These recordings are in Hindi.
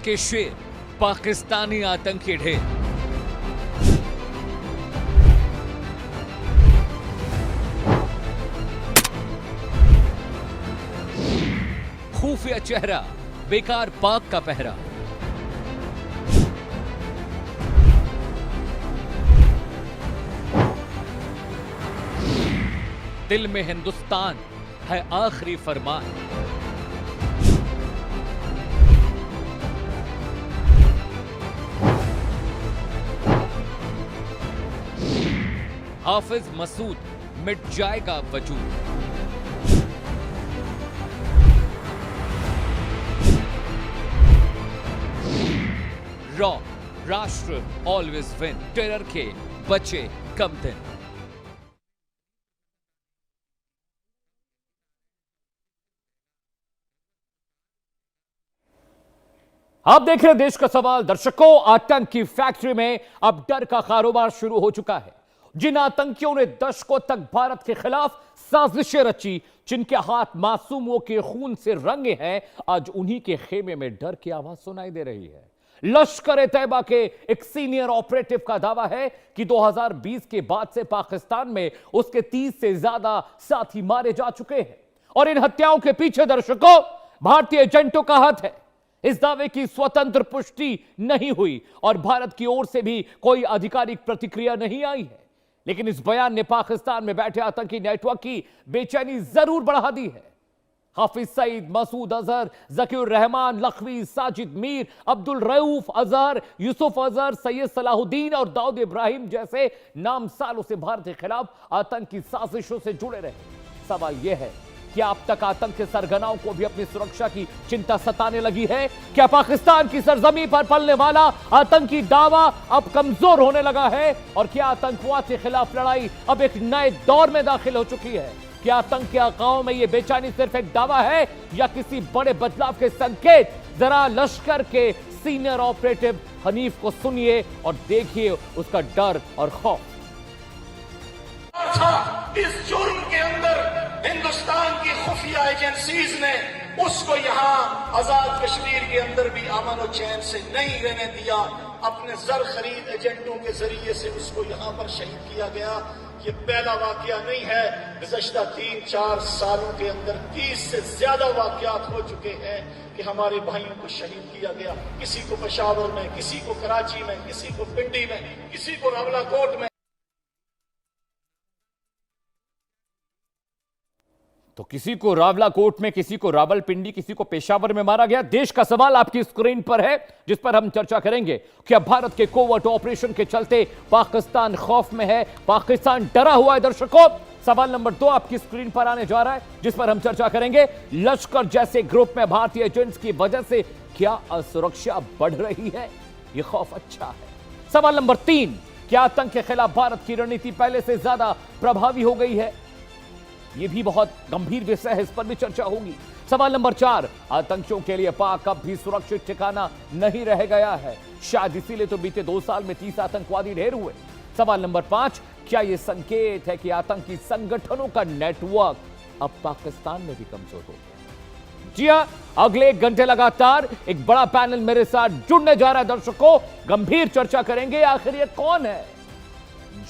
के शेर, पाकिस्तानी आतंकी ढेर। खुफिया चेहरा, बेकार पाक का पहरा। दिल में हिंदुस्तान है आखिरी फरमान। हाफिज मसूद मिट जाएगा वजूद। रॉ, राष्ट्र ऑलवेज विन। टेरर के बचे कम दिन। आप देख रहे हैं देश का सवाल। दर्शकों, आतंक की फैक्ट्री में अब डर का कारोबार शुरू हो चुका है। जिन आतंकियों ने दशकों तक भारत के खिलाफ साजिशें रची, जिनके हाथ मासूमों के खून से रंगे हैं, आज उन्हीं के खेमे में डर की आवाज सुनाई दे रही है। लश्कर ए तैयबा के एक सीनियर ऑपरेटिव का दावा है कि 2020 के बाद से पाकिस्तान में उसके 30 से ज्यादा साथी मारे जा चुके हैं और इन हत्याओं के पीछे दर्शकों भारतीय एजेंटों का हाथ है। इस दावे की स्वतंत्र पुष्टि नहीं हुई और भारत की ओर से भी कोई आधिकारिक प्रतिक्रिया नहीं आई है, लेकिन इस बयान ने पाकिस्तान में बैठे आतंकी नेटवर्क की बेचैनी जरूर बढ़ा दी है। हाफिज सईद, मसूद अजहर, जकीउर रहमान, लखवी, साजिद मीर, अब्दुल रऊफ अजहर, यूसुफ अजहर, सैयद सलाहुद्दीन और दाऊद इब्राहिम जैसे नाम सालों से भारत के खिलाफ आतंकी साजिशों से जुड़े रहे। सवाल यह है कि अब तक आतंक के सरगनाओं को भी अपनी सुरक्षा की चिंता सताने लगी है। क्या पाकिस्तान की सरजमी पर पलने वाला आतंकी दावा अब कमजोर होने लगा है और क्या आतंकवाद के खिलाफ लड़ाई अब एक नए दौर में दाखिल हो चुकी है? क्या आतंक के आकाओं में यह बेचैनी सिर्फ एक दावा है या किसी बड़े बदलाव के संकेत? जरा लश्कर के सीनियर ऑपरेटिव हनीफ को सुनिए और देखिए उसका डर और खौफ। इस जुर्म के अंदर हिंदुस्तान की खुफिया एजेंसीज ने उसको यहाँ आजाद कश्मीर के अंदर भी अमन और चैन से नहीं रहने दिया। अपने जर खरीद एजेंटों के जरिए से उसको यहाँ पर शहीद किया गया। ये पहला वाकया नहीं है। गुज़श्ता 3-4 सालों के अंदर 30 से ज्यादा वाकयात हो चुके हैं कि हमारे भाइयों को शहीद किया गया। किसी को पेशावर में, किसी को कराची में, किसी को पिंडी में, किसी को रावलाकोट में। तो किसी को रावलाकोट में, किसी को रावलपिंडी, किसी को पेशावर में मारा गया। देश का सवाल आपकी स्क्रीन पर है जिस पर हम चर्चा करेंगे। क्या भारत के कोवर्ट ऑपरेशन के चलते पाकिस्तान खौफ में है, पाकिस्तान डरा हुआ है? दर्शकों, सवाल नंबर 2 आपकी स्क्रीन पर आने जा रहा है जिस पर हम चर्चा करेंगे। लश्कर जैसे ग्रुप में भारतीय एजेंट्स की वजह से क्या असुरक्षा बढ़ रही है? यह खौफ अच्छा है। सवाल नंबर 3, क्या आतंक के खिलाफ भारत की रणनीति पहले से ज्यादा प्रभावी हो गई है? यह भी बहुत गंभीर विषय है, इस पर भी चर्चा होगी। सवाल नंबर 4, आतंकियों के लिए पाक अब भी सुरक्षित ठिकाना नहीं रह गया है, शायद इसीलिए तो बीते 2 साल में 30 आतंकवादी ढेर हुए। सवाल नंबर 5, क्या यह संकेत है कि आतंकी संगठनों का नेटवर्क अब पाकिस्तान में भी कमजोर हो गया? जी हां, अगले 1 घंटे लगातार एक बड़ा पैनल मेरे साथ जुड़ने जा रहा है। दर्शकों, गंभीर चर्चा करेंगे आखिर ये कौन है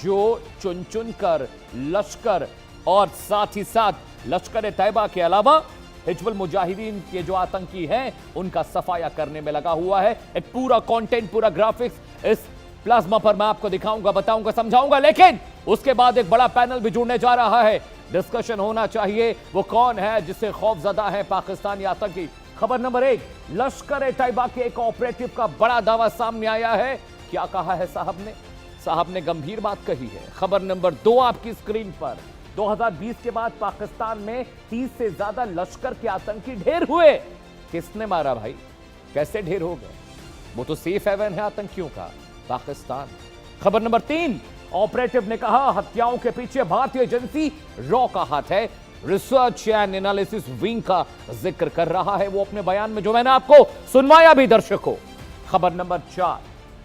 जो चुन चुन कर लश्कर और साथ ही साथ लश्कर ए तैयबा के अलावा हिजबुल मुजाहिदीन के जो आतंकी हैं उनका सफाया करने में लगा हुआ है। एक पूरा कंटेंट, पूरा ग्राफिक्स इस प्लाज्मा पर मैं आपको दिखाऊंगा, बताऊंगा, समझाऊंगा, लेकिन उसके बाद एक बड़ा पैनल भी जुड़ने जा रहा है। डिस्कशन होना चाहिए वो कौन है जिससे खौफजदा है पाकिस्तानी आतंकी। खबर नंबर 1, लश्कर ए तैयबा के एक ऑपरेटिव का बड़ा दावा सामने आया है। क्या कहा है साहब ने गंभीर बात कही है। खबर नंबर 2 आपकी स्क्रीन पर। 2020 के बाद पाकिस्तान में 30 से ज्यादा लश्कर के आतंकी ढेर हुए। किसने मारा भाई? कैसे ढेर हो गए? वो तो सेफ हेवन है आतंकियों का, पाकिस्तान। खबर नंबर 3, ऑपरेटिव ने कहा हत्याओं के पीछे भारतीय एजेंसी रॉ का हाथ है। रिसर्च एंड एनालिसिस विंग का जिक्र कर रहा है वो अपने बयान में, जो मैंने आपको सुनवाया भी दर्शकों। खबर नंबर 4,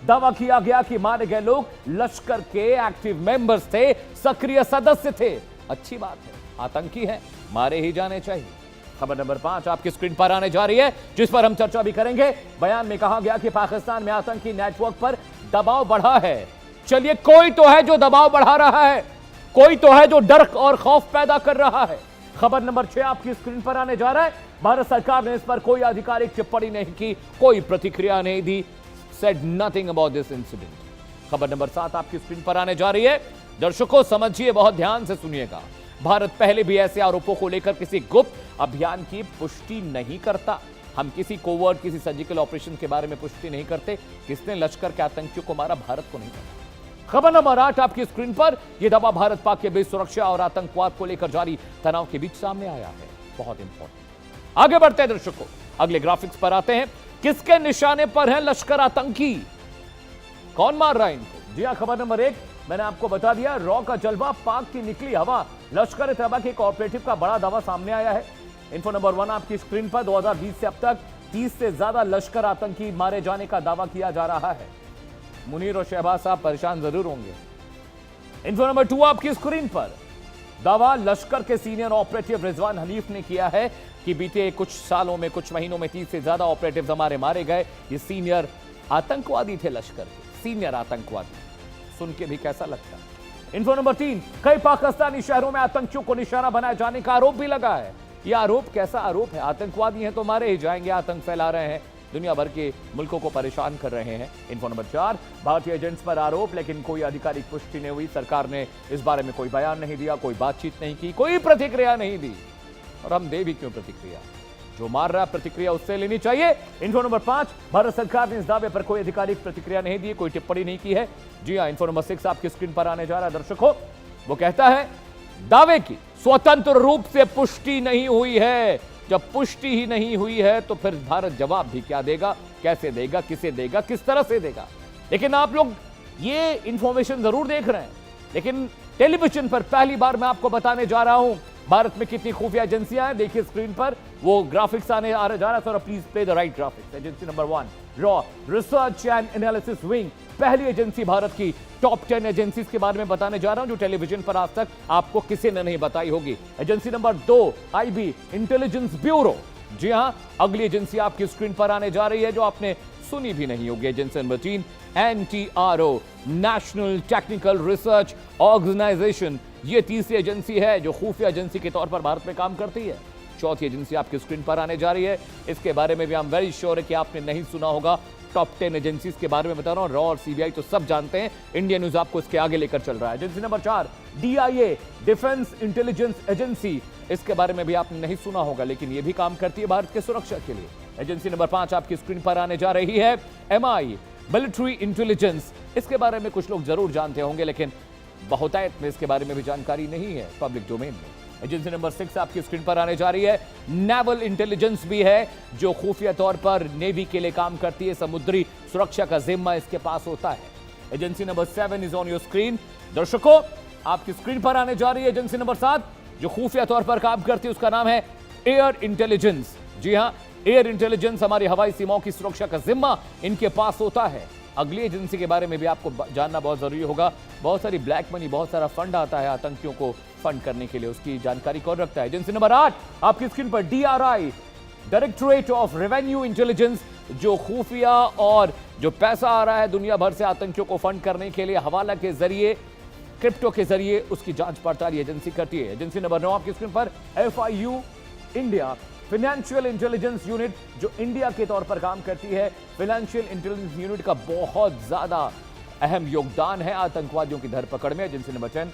दावा किया गया कि मारे गए लोग लश्कर के एक्टिव मेंबर्स थे, सक्रिय सदस्य थे। अच्छी बात है, आतंकी हैं, मारे ही जाने चाहिए। खबर नंबर 5 आपकी स्क्रीन पर आने जा रही है, जिस पर हम चर्चा भी करेंगे। बयान में कहा गया कि पाकिस्तान में आतंकी नेटवर्क पर दबाव बढ़ा है। चलिए, कोई तो है जो दबाव बढ़ा रहा है, कोई तो है जो डर और खौफ पैदा कर रहा है। खबर नंबर 6 आपकी स्क्रीन पर आने जा रहा है। भारत सरकार ने इस पर कोई आधिकारिक टिप्पणी नहीं की, कोई प्रतिक्रिया नहीं दी, said nothing about this incident. खबर नंबर 7 आपकी स्क्रीन पर आने जा रही है। दर्शकों समझिए, बहुत ध्यान से सुनिएगा। भारत पहले भी ऐसे आरोपों को लेकर किसी गुप्त अभियान की पुष्टि नहीं करता। हम किसी कोवर्ट, किसी सर्जिकल ऑपरेशन के बारे में पुष्टि नहीं करते। किसने लश्कर के आतंकियों को मारा, भारत को नहीं पता। खबर नंबर 8 आपकी स्क्रीन पर। यह दावा भारत पाक के बीच सुरक्षा और आतंकवाद को लेकर जारी तनाव के बीच सामने आया है। बहुत इंपॉर्टेंट। आगे बढ़ते हैं दर्शकों, अगले ग्राफिक्स पर आते हैं। किसके निशाने पर है लश्कर आतंकी, कौन मार रहा है इनको? जी हां, खबर नंबर 1 मैंने आपको बता दिया। रॉ का जलवा, पाक की निकली हवा, लश्कर तैयबा के कोऑपरेटिव का बड़ा दावा सामने आया है। इन्फो नंबर 1 आपकी स्क्रीन पर। 2020 से अब तक 30 से ज्यादा लश्कर आतंकी मारे जाने का दावा किया जा रहा है। मुनीर और शहबाज साहब परेशान जरूर होंगे। इन्फो नंबर 2 आपकी स्क्रीन पर। दावा लश्कर के सीनियर ऑपरेटिव रिजवान हनीफ ने किया है कि बीते कुछ सालों में, कुछ महीनों में 30 से ज्यादा ऑपरेटिव हमारे मारे गए। ये सीनियर आतंकवादी थे, लश्कर के सीनियर आतंकवादी। सुन के भी कैसा लगता है? इन्फो नंबर 3, कई पाकिस्तानी शहरों में आतंकियों को निशाना बनाए जाने का आरोप भी लगा है। यह आरोप कैसा आरोप है? आतंकवादी हैं तो मारे ही जाएंगे, आतंक फैला रहे हैं, दुनिया भर के मुल्कों को परेशान कर रहे हैं। इन्फो नंबर 4, भारतीय एजेंट्स पर आरोप, लेकिन कोई आधिकारिक पुष्टि नहीं हुई। सरकार ने इस बारे में कोई बयान नहीं दिया, कोई बातचीत नहीं की, कोई प्रतिक्रिया नहीं दी। और हम दे भी क्यों प्रतिक्रिया? जो मार रहा प्रतिक्रिया उससे लेनी चाहिए। इन्फो नंबर 5, भारत सरकार ने इस दावे पर कोई आधिकारिक प्रतिक्रिया नहीं दी, कोई टिप्पणी नहीं की है। जी हां, इन्फो नंबर 6 आपकी स्क्रीन पर आने जा रहा है दर्शकों। वो कहता है दावे की स्वतंत्र रूप से पुष्टि नहीं हुई है। जब पुष्टि ही नहीं हुई है तो फिर भारत जवाब भी क्या देगा, कैसे देगा, किसे देगा, किस तरह से देगा? लेकिन आप लोग ये इंफॉर्मेशन जरूर देख रहे हैं, लेकिन टेलीविजन पर पहली बार मैं आपको बताने जा रहा हूं भारत में कितनी खुफिया एजेंसियां हैं। देखिए स्क्रीन पर वो ग्राफिक्स आने जा रहा है। Sir please play the right graphics. Agency number 1, raw research and analysis wing, पहली एजेंसी भारत की। टॉप 10 एजेंसीज के बारे में बताने जा रहा हूं जो टेलीविजन पर आज तक आपको किसी ने नहीं बताई होगी। Agency number 2, IB intelligence bureau. जी हां, अगली एजेंसी आपकी स्क्रीन पर आने जा रही है जो आपने सुनी भी नहीं होगी। Agency number 3, NTRO, national technical research organisation. ये तीसरी एजेंसी है जो खुफिया एजेंसी के तौर पर भारत में काम करती है। चौथी एजेंसी आपकी स्क्रीन पर आने जा रही है, इसके बारे में भी हम वेरी श्योर है कि आपने नहीं सुना होगा। टॉप 10 एजेंसीज के बारे में बता रहा हूं, रॉ और सीबीआई तो सब जानते हैं, इंडिया न्यूज आपको इसके आगे लेकर चल रहा है। Agency number 4, DIA, defence intelligence agency. इसके बारे में भी आपने नहीं सुना होगा, लेकिन यह भी काम करती है भारत के सुरक्षा के लिए। एजेंसी नंबर 5 आपकी स्क्रीन पर आने जा रही है, MI, मिलिट्री इंटेलिजेंस। इसके बारे में कुछ लोग जरूर जानते होंगे, लेकिन बहुतायत में इसके बारे में भी जानकारी नहीं है पब्लिक डोमेन में। एजेंसी नंबर 6 आपकी स्क्रीन पर आने जा रही है, नेवल इंटेलिजेंस भी है जो खुफिया तौर पर नेवी के लिए काम करती है। समुद्री सुरक्षा का जिम्मा इसके पास होता है। Agency number 7 is on your screen. दर्शकों आपकी स्क्रीन पर आने जा रही है एजेंसी नंबर 7 जो खुफिया तौर पर काम करती है, उसका नाम है एयर इंटेलिजेंस। जी हां, एयर इंटेलिजेंस हमारी हवाई सीमाओं की सुरक्षा का जिम्मा इनके पास होता है। अगली एजेंसी के बारे में भी आपको जानना बहुत जरूरी होगा। बहुत सारी ब्लैक मनी, बहुत सारा फंड आता है आतंकियों को फंड करने के लिए, उसकी जानकारी कौन रखता है? एजेंसी नंबर 8 आपकी स्क्रीन पर, DRI, directorate of revenue intelligence, जो खुफिया और जो पैसा आ रहा है दुनिया भर से आतंकियों को फंड करने के लिए हवाला के जरिए, क्रिप्टो के जरिए, उसकी जांच पड़ताल एजेंसी करती है। एजेंसी नंबर 9 आपकी स्क्रीन पर, FIU India, financial intelligence unit, जो इंडिया के तौर पर काम करती है। फाइनेंशियल इंटेलिजेंस यूनिट का बहुत ज्यादा अहम योगदान है आतंकवादियों की धरपकड़ में। Agency number 10,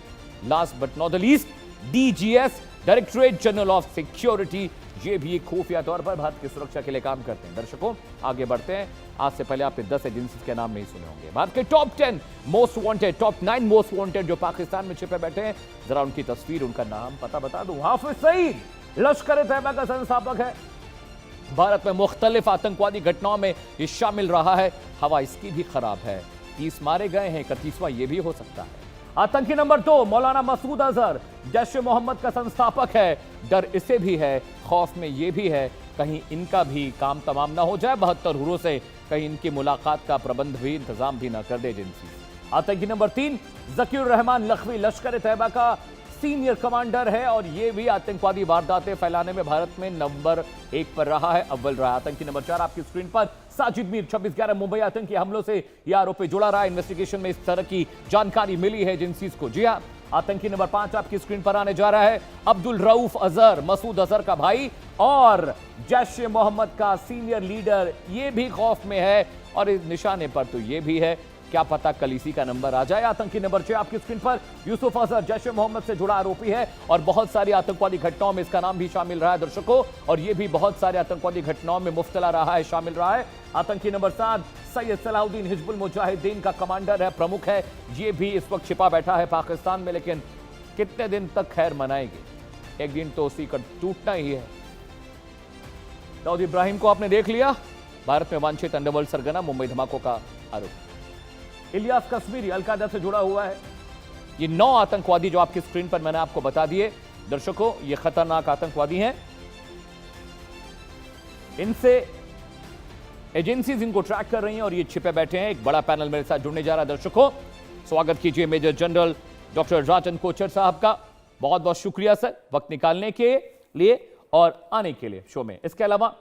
last but not the least, DGS, directorate general of security. ये भी खुफिया तौर पर भारत की सुरक्षा के लिए काम करते हैं। दर्शकों आगे बढ़ते हैं। आज से पहले आपने 10 एजेंसी के नाम नहीं सुने होंगे। भारत के top 10 most wanted, top 9 most wanted जो पाकिस्तान में छिपे बैठे हैं, जरा उनकी तस्वीर, उनका नाम पता बता दूं। हाफिज सईद लश्कर तैयबा का संस्थापक है। भारत में मुख्तलिफ आतंकवादी घटनाओं में ये शामिल रहा है। हवा इसकी भी खराब है, 30 मारे गए हैं, 31वां ये भी हो सकता है। आतंकी नंबर 2 मौलाना मसूद अजहर, जैश ए मोहम्मद का संस्थापक है। डर इसे भी है, खौफ में ये भी है कहीं इनका भी काम तमाम ना हो जाए 72 हुरों से, कहीं इनकी मुलाकात का प्रबंध भी, इंतजाम भी ना कर दे एजेंसी। आतंकी नंबर 3 जकीर रहमान लखवी, लश्कर तैयबा का सीनियर कमांडर है और ये भी आतंकवादी वारदातें फैलाने में भारत में नंबर 1 पर रहा है, अव्वल रहा है। आतंकी नंबर 4 आपकी स्क्रीन पर साजिद मीर 26/11 मुंबई आतंकी हमलों से यह आरोपी जुड़ा रहा है। इन्वेस्टिगेशन में इस तरह की जानकारी मिली है एजेंसीज को। जी हां, आतंकी नंबर 5 आपकी स्क्रीन पर आने जा रहा है अब्दुल रऊफ अजहर, मसूद अजहर का भाई और जैश ए मोहम्मद का सीनियर लीडर। ये भी खौफ में है और इस निशाने पर तो ये भी है, क्या पता कल इसी का नंबर आ जाए। आतंकी नंबर 6 आपकी स्क्रीन पर यूसुफ अजहर, जैश ए मोहम्मद से जुड़ा आरोपी है और बहुत सारी आतंकवादी घटनाओं में इसका नाम भी शामिल रहा है दर्शकों, और ये भी बहुत सारे आतंकवादी घटनाओं में मुफ्तला रहा है, शामिल रहा है। आतंकी नंबर 7 सैयद सलाउद्दीन हिजबुल मुजाहिदीन का कमांडर है, प्रमुख है। ये भी इस वक्त छिपा बैठा है पाकिस्तान में, लेकिन कितने दिन तक खैर मनाएंगे, एक दिन तो उसी का टूटना ही है। दाऊद इब्राहिम को आपने देख लिया, भारत में वांछित अंडरवर्ल्ड सरगना, मुंबई धमाकों का आरोप। इलियास कश्मीरी अलकायदा से जुड़ा हुआ है। ये 9 आतंकवादी जो आपकी स्क्रीन पर मैंने आपको बता दिए दर्शकों, ये खतरनाक आतंकवादी हैं। इनसे एजेंसीज इनको ट्रैक कर रही हैं और ये छिपे बैठे हैं। एक बड़ा पैनल मेरे साथ जुड़ने जा रहा है दर्शकों। स्वागत कीजिए मेजर जनरल डॉक्टर राजन कोचर साहब का। बहुत बहुत शुक्रिया सर वक्त निकालने के लिए और आने के लिए शो में। इसके अलावा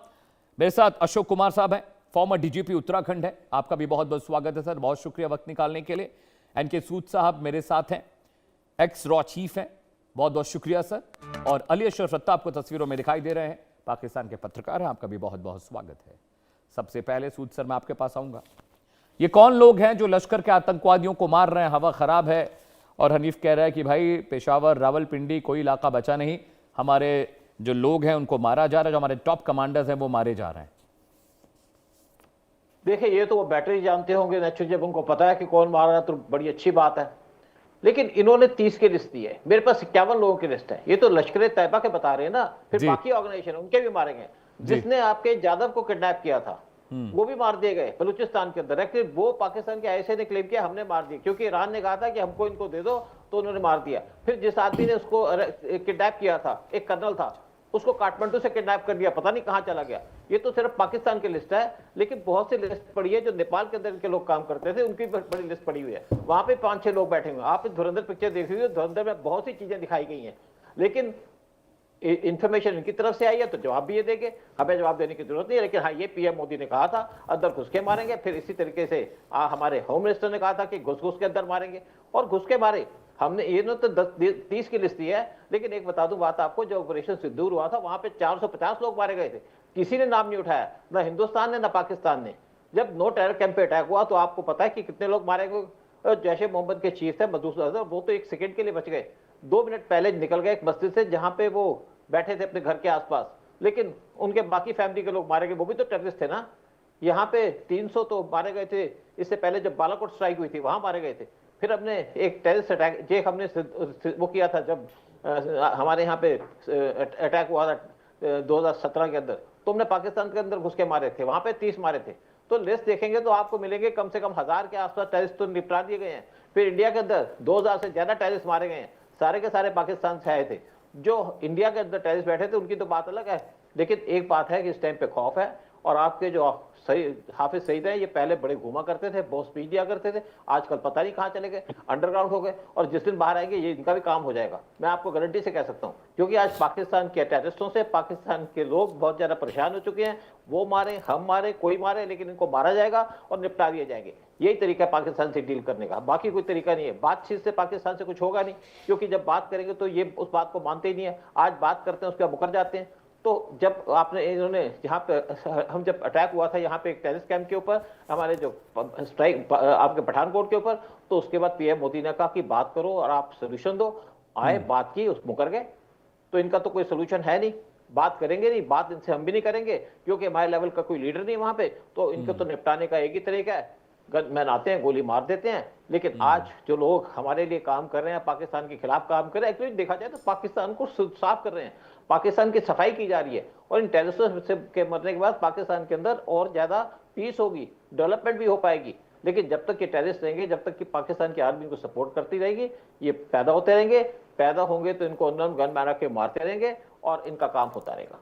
मेरे साथ अशोक कुमार साहब हैं, फॉर्मर डीजीपी उत्तराखंड है, आपका भी बहुत बहुत स्वागत है सर, बहुत शुक्रिया वक्त निकालने के लिए। एनके सूद साहब मेरे साथ हैं, एक्स रॉ चीफ हैं, बहुत बहुत शुक्रिया सर। और अली अशरफ रत्ता आपको तस्वीरों में दिखाई दे रहे हैं, पाकिस्तान के पत्रकार हैं, आपका भी बहुत बहुत स्वागत है। सबसे पहले सूद सर मैं आपके पास आऊंगा, ये कौन लोग हैं जो लश्कर के आतंकवादियों को मार रहे हैं? हवा खराब है और हनीफ कह रहा है कि भाई पेशावर, रावलपिंडी कोई इलाका बचा नहीं, हमारे जो लोग हैं उनको मारा जा रहा है, जो हमारे टॉप कमांडर्स हैं वो मारे जा रहे हैं। देखिए, ये तो वो बैटरी जानते होंगे नेचुरल, जब उनको पता है कि कौन मार रहा है तो बड़ी अच्छी बात है। लेकिन इन्होंने 30 की लिस्ट दी है, मेरे पास 51 लोगों की लिस्ट है। ये तो लश्कर तैयबा के बता रहे हैं ना, फिर बाकी ऑर्गेनाइजेशन उनके भी मारे गए। जिसने आपके जादव को किडनैप किया था वो भी मार दिए गए बलूचिस्तान के अंदर। एक्चुअली वो पाकिस्तान के आईएसआई ने क्लेम किया हमने मार दिया, क्योंकि ईरान ने कहा था कि हमको इनको दे दो, तो उन्होंने मार दिया। फिर जिस आदमी ने उसको किडनैप किया था, एक कर्नल था, उसको काठमांडू से किडनैप कर दिया, पता नहीं कहां चला गया। ये तो सिर्फ पाकिस्तान की लिस्ट है, लेकिन बहुत सी लिस्ट पड़ी है जो नेपाल के अंदर के लोग काम करते थे, उनकी बड़ी लिस्ट पड़ी हुई है। वहां पे 5-6 लोग बैठे हुए हैं। आप धुरंधर पिक्चर देख रही हो, धुरंधर में बहुत सी चीजें दिखाई गई हैं, लेकिन इंफॉर्मेशन इनकी तरफ से आई है तो जवाब भी ये देंगे, हमें जवाब देने की जरूरत नहीं है। लेकिन हाँ, ये पीएम मोदी ने कहा था अंदर घुस के मारेंगे। फिर इसी तरीके से हमारे होम मिनिस्टर ने कहा था कि घुस घुस के अंदर मारेंगे, और घुस के मारे। हमने ये तो 30 की लिस्ट दी है, लेकिन एक बता दूं बात आपको, जो ऑपरेशन सिंदूर हुआ था वहां पे 450 लोग मारे गए थे, किसी ने नाम नहीं उठाया, ना हिंदुस्तान ने ना पाकिस्तान ने। जब नो टेरर कैंप पे अटैक हुआ तो आपको पता है कि कितने लोग मारे गए। जैश ए मोहम्मद के चीफ थे मसूद अजहर, वो तो 1 सेकंड के लिए बच गए, 2 मिनट पहले निकल गए एक मस्जिद से जहां पे वो बैठे थे अपने घर के आसपास, लेकिन उनके बाकी फैमिली के लोग मारे गए, वो भी तो टेररिस्ट थे ना। यहाँ पे 300 तो मारे गए थे, इससे पहले जब बालाकोट स्ट्राइक हुई थी वहां मारे गए थे। फिर हमने एक टेररिस्ट अटैक हमने वो किया था जब हमारे यहाँ पे अटैक हुआ था 2017 के अंदर, तो हमने पाकिस्तान के अंदर घुस के मारे थे, वहां पे 30 मारे थे। तो लिस्ट देखेंगे तो आपको मिलेंगे कम से कम 1000 के आसपास टेररिस्ट तो निपटा दिए गए हैं। फिर इंडिया के अंदर 2000 से ज्यादा टेररिस्ट मारे गए हैं, सारे के सारे पाकिस्तान से आए थे। जो इंडिया के अंदर टेररिस्ट बैठे थे उनकी तो बात अलग है, लेकिन एक बात है कि इस टाइम पे खौफ है। और आपके जो हाफिज सईद है, ये पहले बड़े घूमा करते थे, बहुत स्पीच दिया करते थे, आजकल पता नहीं कहां चले गए, अंडरग्राउंड हो गए। और जिस दिन बाहर आएंगे ये इनका भी काम हो जाएगा, मैं आपको गारंटी से कह सकता हूं, क्योंकि आज पाकिस्तान के टेररिस्टों से पाकिस्तान के लोग बहुत ज्यादा परेशान हो चुके हैं। वो मारे, हम मारे, कोई मारे, लेकिन इनको मारा जाएगा और निपटा दिए जाएंगे। यही तरीका है पाकिस्तान से डील करने का, बाकी कोई तरीका नहीं है। बातचीत से पाकिस्तान से कुछ होगा नहीं, क्योंकि जब बात करेंगे तो ये उस बात को मानते ही नहीं है। आज बात करते हैं उसके बाद मुकर जाते हैं। तो जब आपने इन्होंने यहाँ पे हम जब अटैक हुआ था यहाँ पे एक टेररिस्ट कैंप के ऊपर, हमारे जो स्ट्राइक आपके पठानकोट के ऊपर, तो उसके बाद पीएम मोदी ने कहा कि बात करो और आप सोल्यूशन दो। आए, बात की, उस मुकर गए। तो इनका तो कोई सोल्यूशन है नहीं, बात करेंगे नहीं, बात इनसे हम भी नहीं करेंगे, क्योंकि हमारे लेवल का कोई लीडर नहीं वहां पे। तो इनको तो निपटाने का एक ही तरीका है, गनमैन आते हैं, गोली मार देते हैं। लेकिन आज जो लोग हमारे लिए काम कर रहे हैं, पाकिस्तान के खिलाफ काम कर रहे हैं, एक्चुअली देखा जाए तो पाकिस्तान को साफ कर रहे हैं, पाकिस्तान की सफाई की जा रही है। और इन टेररिस्टों के मरने के बाद पाकिस्तान के अंदर और ज्यादा पीस होगी, डेवलपमेंट भी हो पाएगी। लेकिन जब तक ये टेररिस्ट रहेंगे, जब तक कि पाकिस्तान की आर्मी को सपोर्ट करती रहेगी, ये पैदा होते रहेंगे, पैदा होंगे तो इनको गन मारा के मारते रहेंगे और इनका काम होता रहेगा।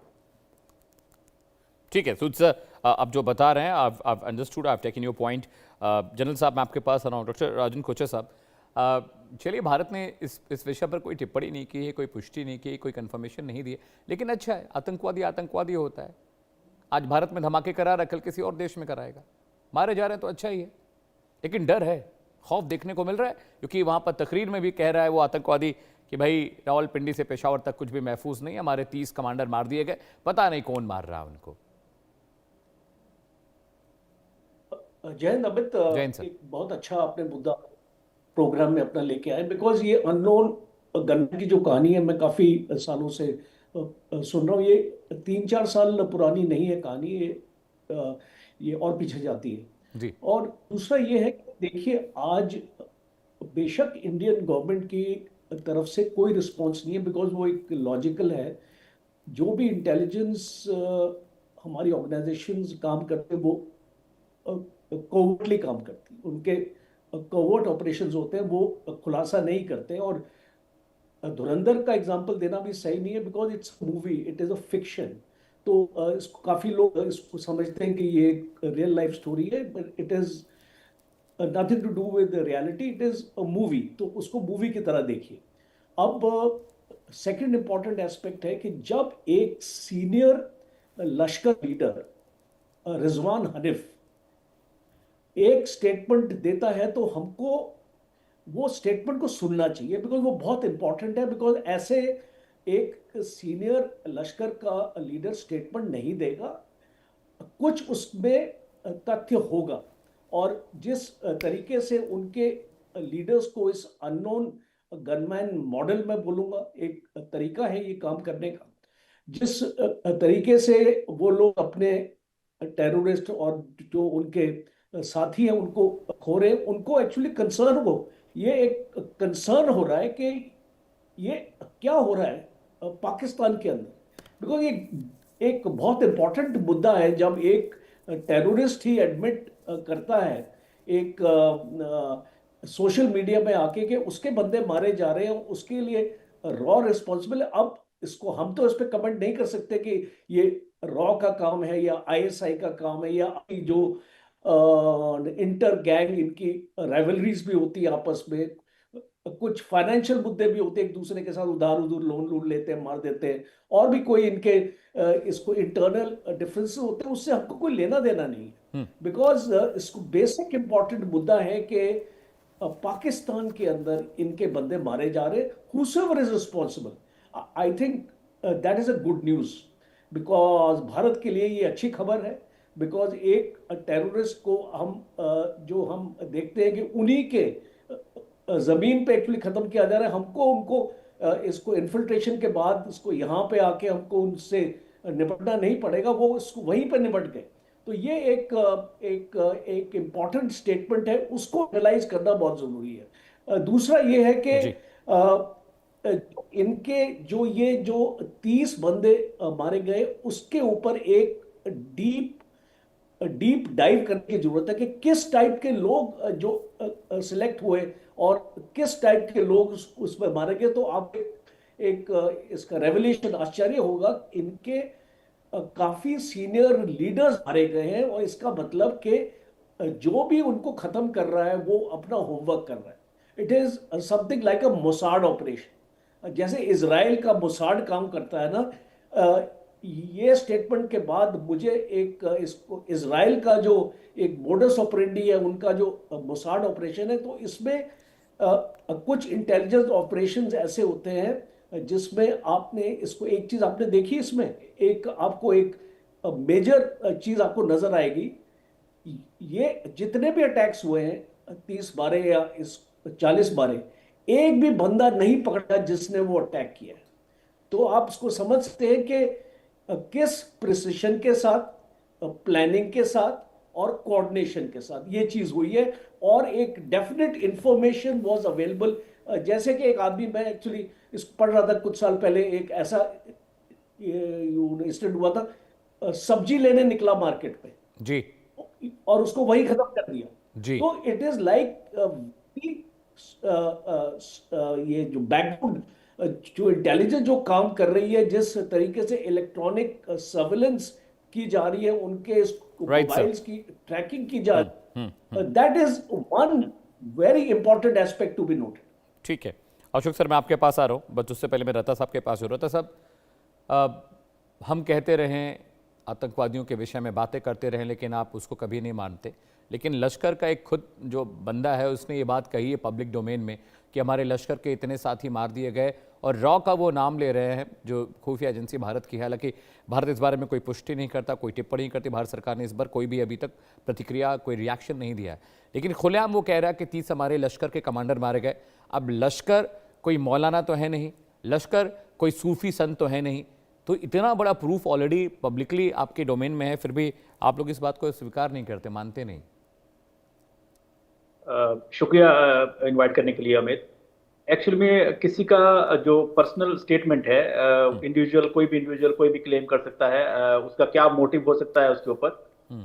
ठीक है सूद सर, आप जो बता रहे हैं, I've understood, I've taken your point। General साहब मैं आपके पास आ रहा हूँ, डॉक्टर राजन कोचर साहब, चलिए, भारत ने इस विषय पर कोई टिप्पणी नहीं की है, कोई पुष्टि नहीं की, कोई कंफर्मेशन नहीं दी है, लेकिन अच्छा है, आतंकवादी आतंकवादी होता है। आज भारत में धमाके करा रहा है, कल किसी और देश में कराएगा। मारे जा रहे हैं तो अच्छा ही है, लेकिन डर है, खौफ देखने को मिल रहा है, क्योंकि वहां पर तकरीर में भी कह रहा है वो आतंकवादी कि भाई रावलपिंडी से पेशावर तक कुछ भी महफूज नहीं है, हमारे 30 कमांडर मार दिए गए, पता नहीं कौन मार रहा है उनको। जय हिंद अमित, जय हिंद सर। एक बहुत अच्छा आपने मुद्दा प्रोग्राम में अपना लेके आए, बिकॉज ये अननोन गन की जो कहानी है मैं काफी सालों से सुन रहा हूँ। ये 3-4 साल पुरानी नहीं है कहानी, ये और पीछे जाती है जी और दूसरा ये है कि देखिए, आज बेशक इंडियन गवर्नमेंट की तरफ से कोई रिस्पॉन्स नहीं है, बिकॉज वो एक लॉजिकल है। जो भी इंटेलिजेंस हमारी ऑर्गेनाइजेशंस काम करते हैं वो कोवर्टली काम करती, उनके कोवर्ट ऑपरेशंस होते हैं, वो खुलासा नहीं करते। और धुरंधर का एग्जांपल देना भी सही नहीं है, because it's movie, it is a fiction. तो इसको काफी लोग इसको समझते हैं कि ये एक रियल लाइफ स्टोरी है, but it is nothing to do with reality, it is a movie. तो उसको मूवी की तरह देखिए। अब सेकंड इंपॉर्टेंट एस्पेक्ट है कि जब एक सीनियर लश्कर लीडर रिजवान हनीफ एक स्टेटमेंट देता है तो हमको वो स्टेटमेंट को सुनना चाहिए, बिकॉज वो बहुत इंपॉर्टेंट है। बिकॉज ऐसे एक सीनियर लश्कर का लीडर स्टेटमेंट नहीं देगा, कुछ उसमें तथ्य होगा। और जिस तरीके से उनके लीडर्स को इस अननोन गनमैन मॉडल में बोलूंगा, एक तरीका है ये काम करने का, जिस तरीके से वो लोग अपने टेररिस्ट और जो उनके साथी हैं उनको खो रहे, उनको एक्चुअली कंसर्न हो, ये एक कंसर्न हो रहा है कि ये क्या हो रहा है पाकिस्तान के अंदर। बिकॉज ये एक बहुत इंपॉर्टेंट मुद्दा है, जब एक टेररिस्ट ही एडमिट करता है एक सोशल मीडिया में आके कि उसके बंदे मारे जा रहे हैं, उसके लिए रॉ रिस्पॉन्सिबल है। अब इसको हम तो इस पर कमेंट नहीं कर सकते कि ये रॉ का काम है या आईएसआई का काम है, या जो इंटर गैंग इनकी राइवलरीज भी होती है आपस में, कुछ फाइनेंशियल मुद्दे भी होते हैं, एक दूसरे के साथ उधार लोन लूट लेते हैं, मार देते हैं, और भी कोई इनके इसको इंटरनल डिफरेंसेस होते हैं, उससे हमको कोई लेना देना नहीं है। बिकॉज इसको बेसिक इंपॉर्टेंट मुद्दा है कि पाकिस्तान के अंदर इनके बंदे मारे जा रहे, whosoever is responsible, I think that is a good news, because Bharat के लिए ये अच्छी खबर है। बिकॉज एक टेररिस्ट को हम जो हम देखते हैं कि उन्हीं के जमीन पे एक्चुअली खत्म किया जा रहा है, हमको उनको इसको इन्फिल्ट्रेशन के बाद इसको यहाँ पे आके हमको उनसे निपटना नहीं पड़ेगा, वो इसको वहीं पे निपट गए। तो ये एक इम्पॉर्टेंट स्टेटमेंट है, उसको एनालाइज करना बहुत जरूरी है। दूसरा ये है कि इनके जो 30 बंदे मारे गए, उसके ऊपर एक डीप डाइव करने की जरूरत है कि किस टाइप के लोग जो सिलेक्ट हुए और किस टाइप के लोग उसमें मारे गए। तो आप एक इसका रेवलेशन आश्चर्य होगा, इनके काफी सीनियर लीडर्स मारे गए हैं, और इसका मतलब कि जो भी उनको खत्म कर रहा है वो अपना होमवर्क कर रहा है। It is something like a Mossad operation, जैसे इजराइल का मोसाड काम करता है ना। ये स्टेटमेंट के बाद मुझे एक इसको इजराइल का जो एक मोडस ऑपरेंडी है, उनका जो मोसाड ऑपरेशन है, तो इसमें कुछ इंटेलिजेंस ऑपरेशंस ऐसे होते हैं जिसमें आपने इसको एक चीज आपने देखी, इसमें एक आपको एक मेजर चीज आपको नजर आएगी। ये जितने भी अटैक्स हुए हैं 30-12 या 40-12, एक भी बंदा नहीं पकड़ा जिसने वो अटैक किया। तो आप इसको समझ सकते हैं कि किस प्रिसिशन के साथ, प्लानिंग के साथ और कोऑर्डिनेशन के साथ ये चीज हुई है, और एक डेफिनेट इंफॉर्मेशन वाज अवेलेबल। जैसे कि एक आदमी, मैं एक्चुअली इसको पढ़ रहा था कुछ साल पहले, एक ऐसा इंसिडेंट हुआ था, सब्जी लेने निकला मार्केट पे जी, और उसको वही खत्म कर दिया जी। तो इट इज लाइक ये जो बैकवर्ड जो इंटेलिजेंस जो काम कर रही है, जिस तरीके से इलेक्ट्रॉनिक सर्विलेंस की जा रही है, उनके मोबाइल्स की ट्रैकिंग की जा रही है, that is one very important aspect to be noted. ठीक है अशोक सर, मैं आपके पास आ रहा हूँ, बट उससे पहले मैं रता साहब के पास हो। रता साहब, हम कहते रहें आतंकवादियों के विषय में बातें करते रहें, लेकिन आप उसको कभी नहीं मानते। लेकिन लश्कर का एक खुद जो बंदा है उसने ये बात कही है पब्लिक डोमेन में कि हमारे लश्कर के इतने साथी मार दिए गए, और रॉ का वो नाम ले रहे हैं जो खुफिया एजेंसी भारत की है। हालांकि भारत इस बारे में कोई पुष्टि नहीं करता, कोई टिप्पणी नहीं करती। भारत सरकार ने इस बार कोई भी अभी तक प्रतिक्रिया, कोई रिएक्शन नहीं दिया है। लेकिन खुलेआम वो कह रहा है कि 30 हमारे लश्कर के कमांडर मारे गए। अब लश्कर कोई मौलाना तो है नहीं, लश्कर कोई सूफी संत तो है नहीं, तो इतना बड़ा प्रूफ ऑलरेडी पब्लिकली आपके डोमेन में है, फिर भी आप लोग इस बात को स्वीकार नहीं करते, मानते नहीं। शुक्रिया इनवाइट करने के लिए अमित। एक्चुअली में किसी का जो पर्सनल स्टेटमेंट है, इंडिविजुअल कोई भी क्लेम कर सकता है, उसका क्या मोटिव हो सकता है उसके ऊपर,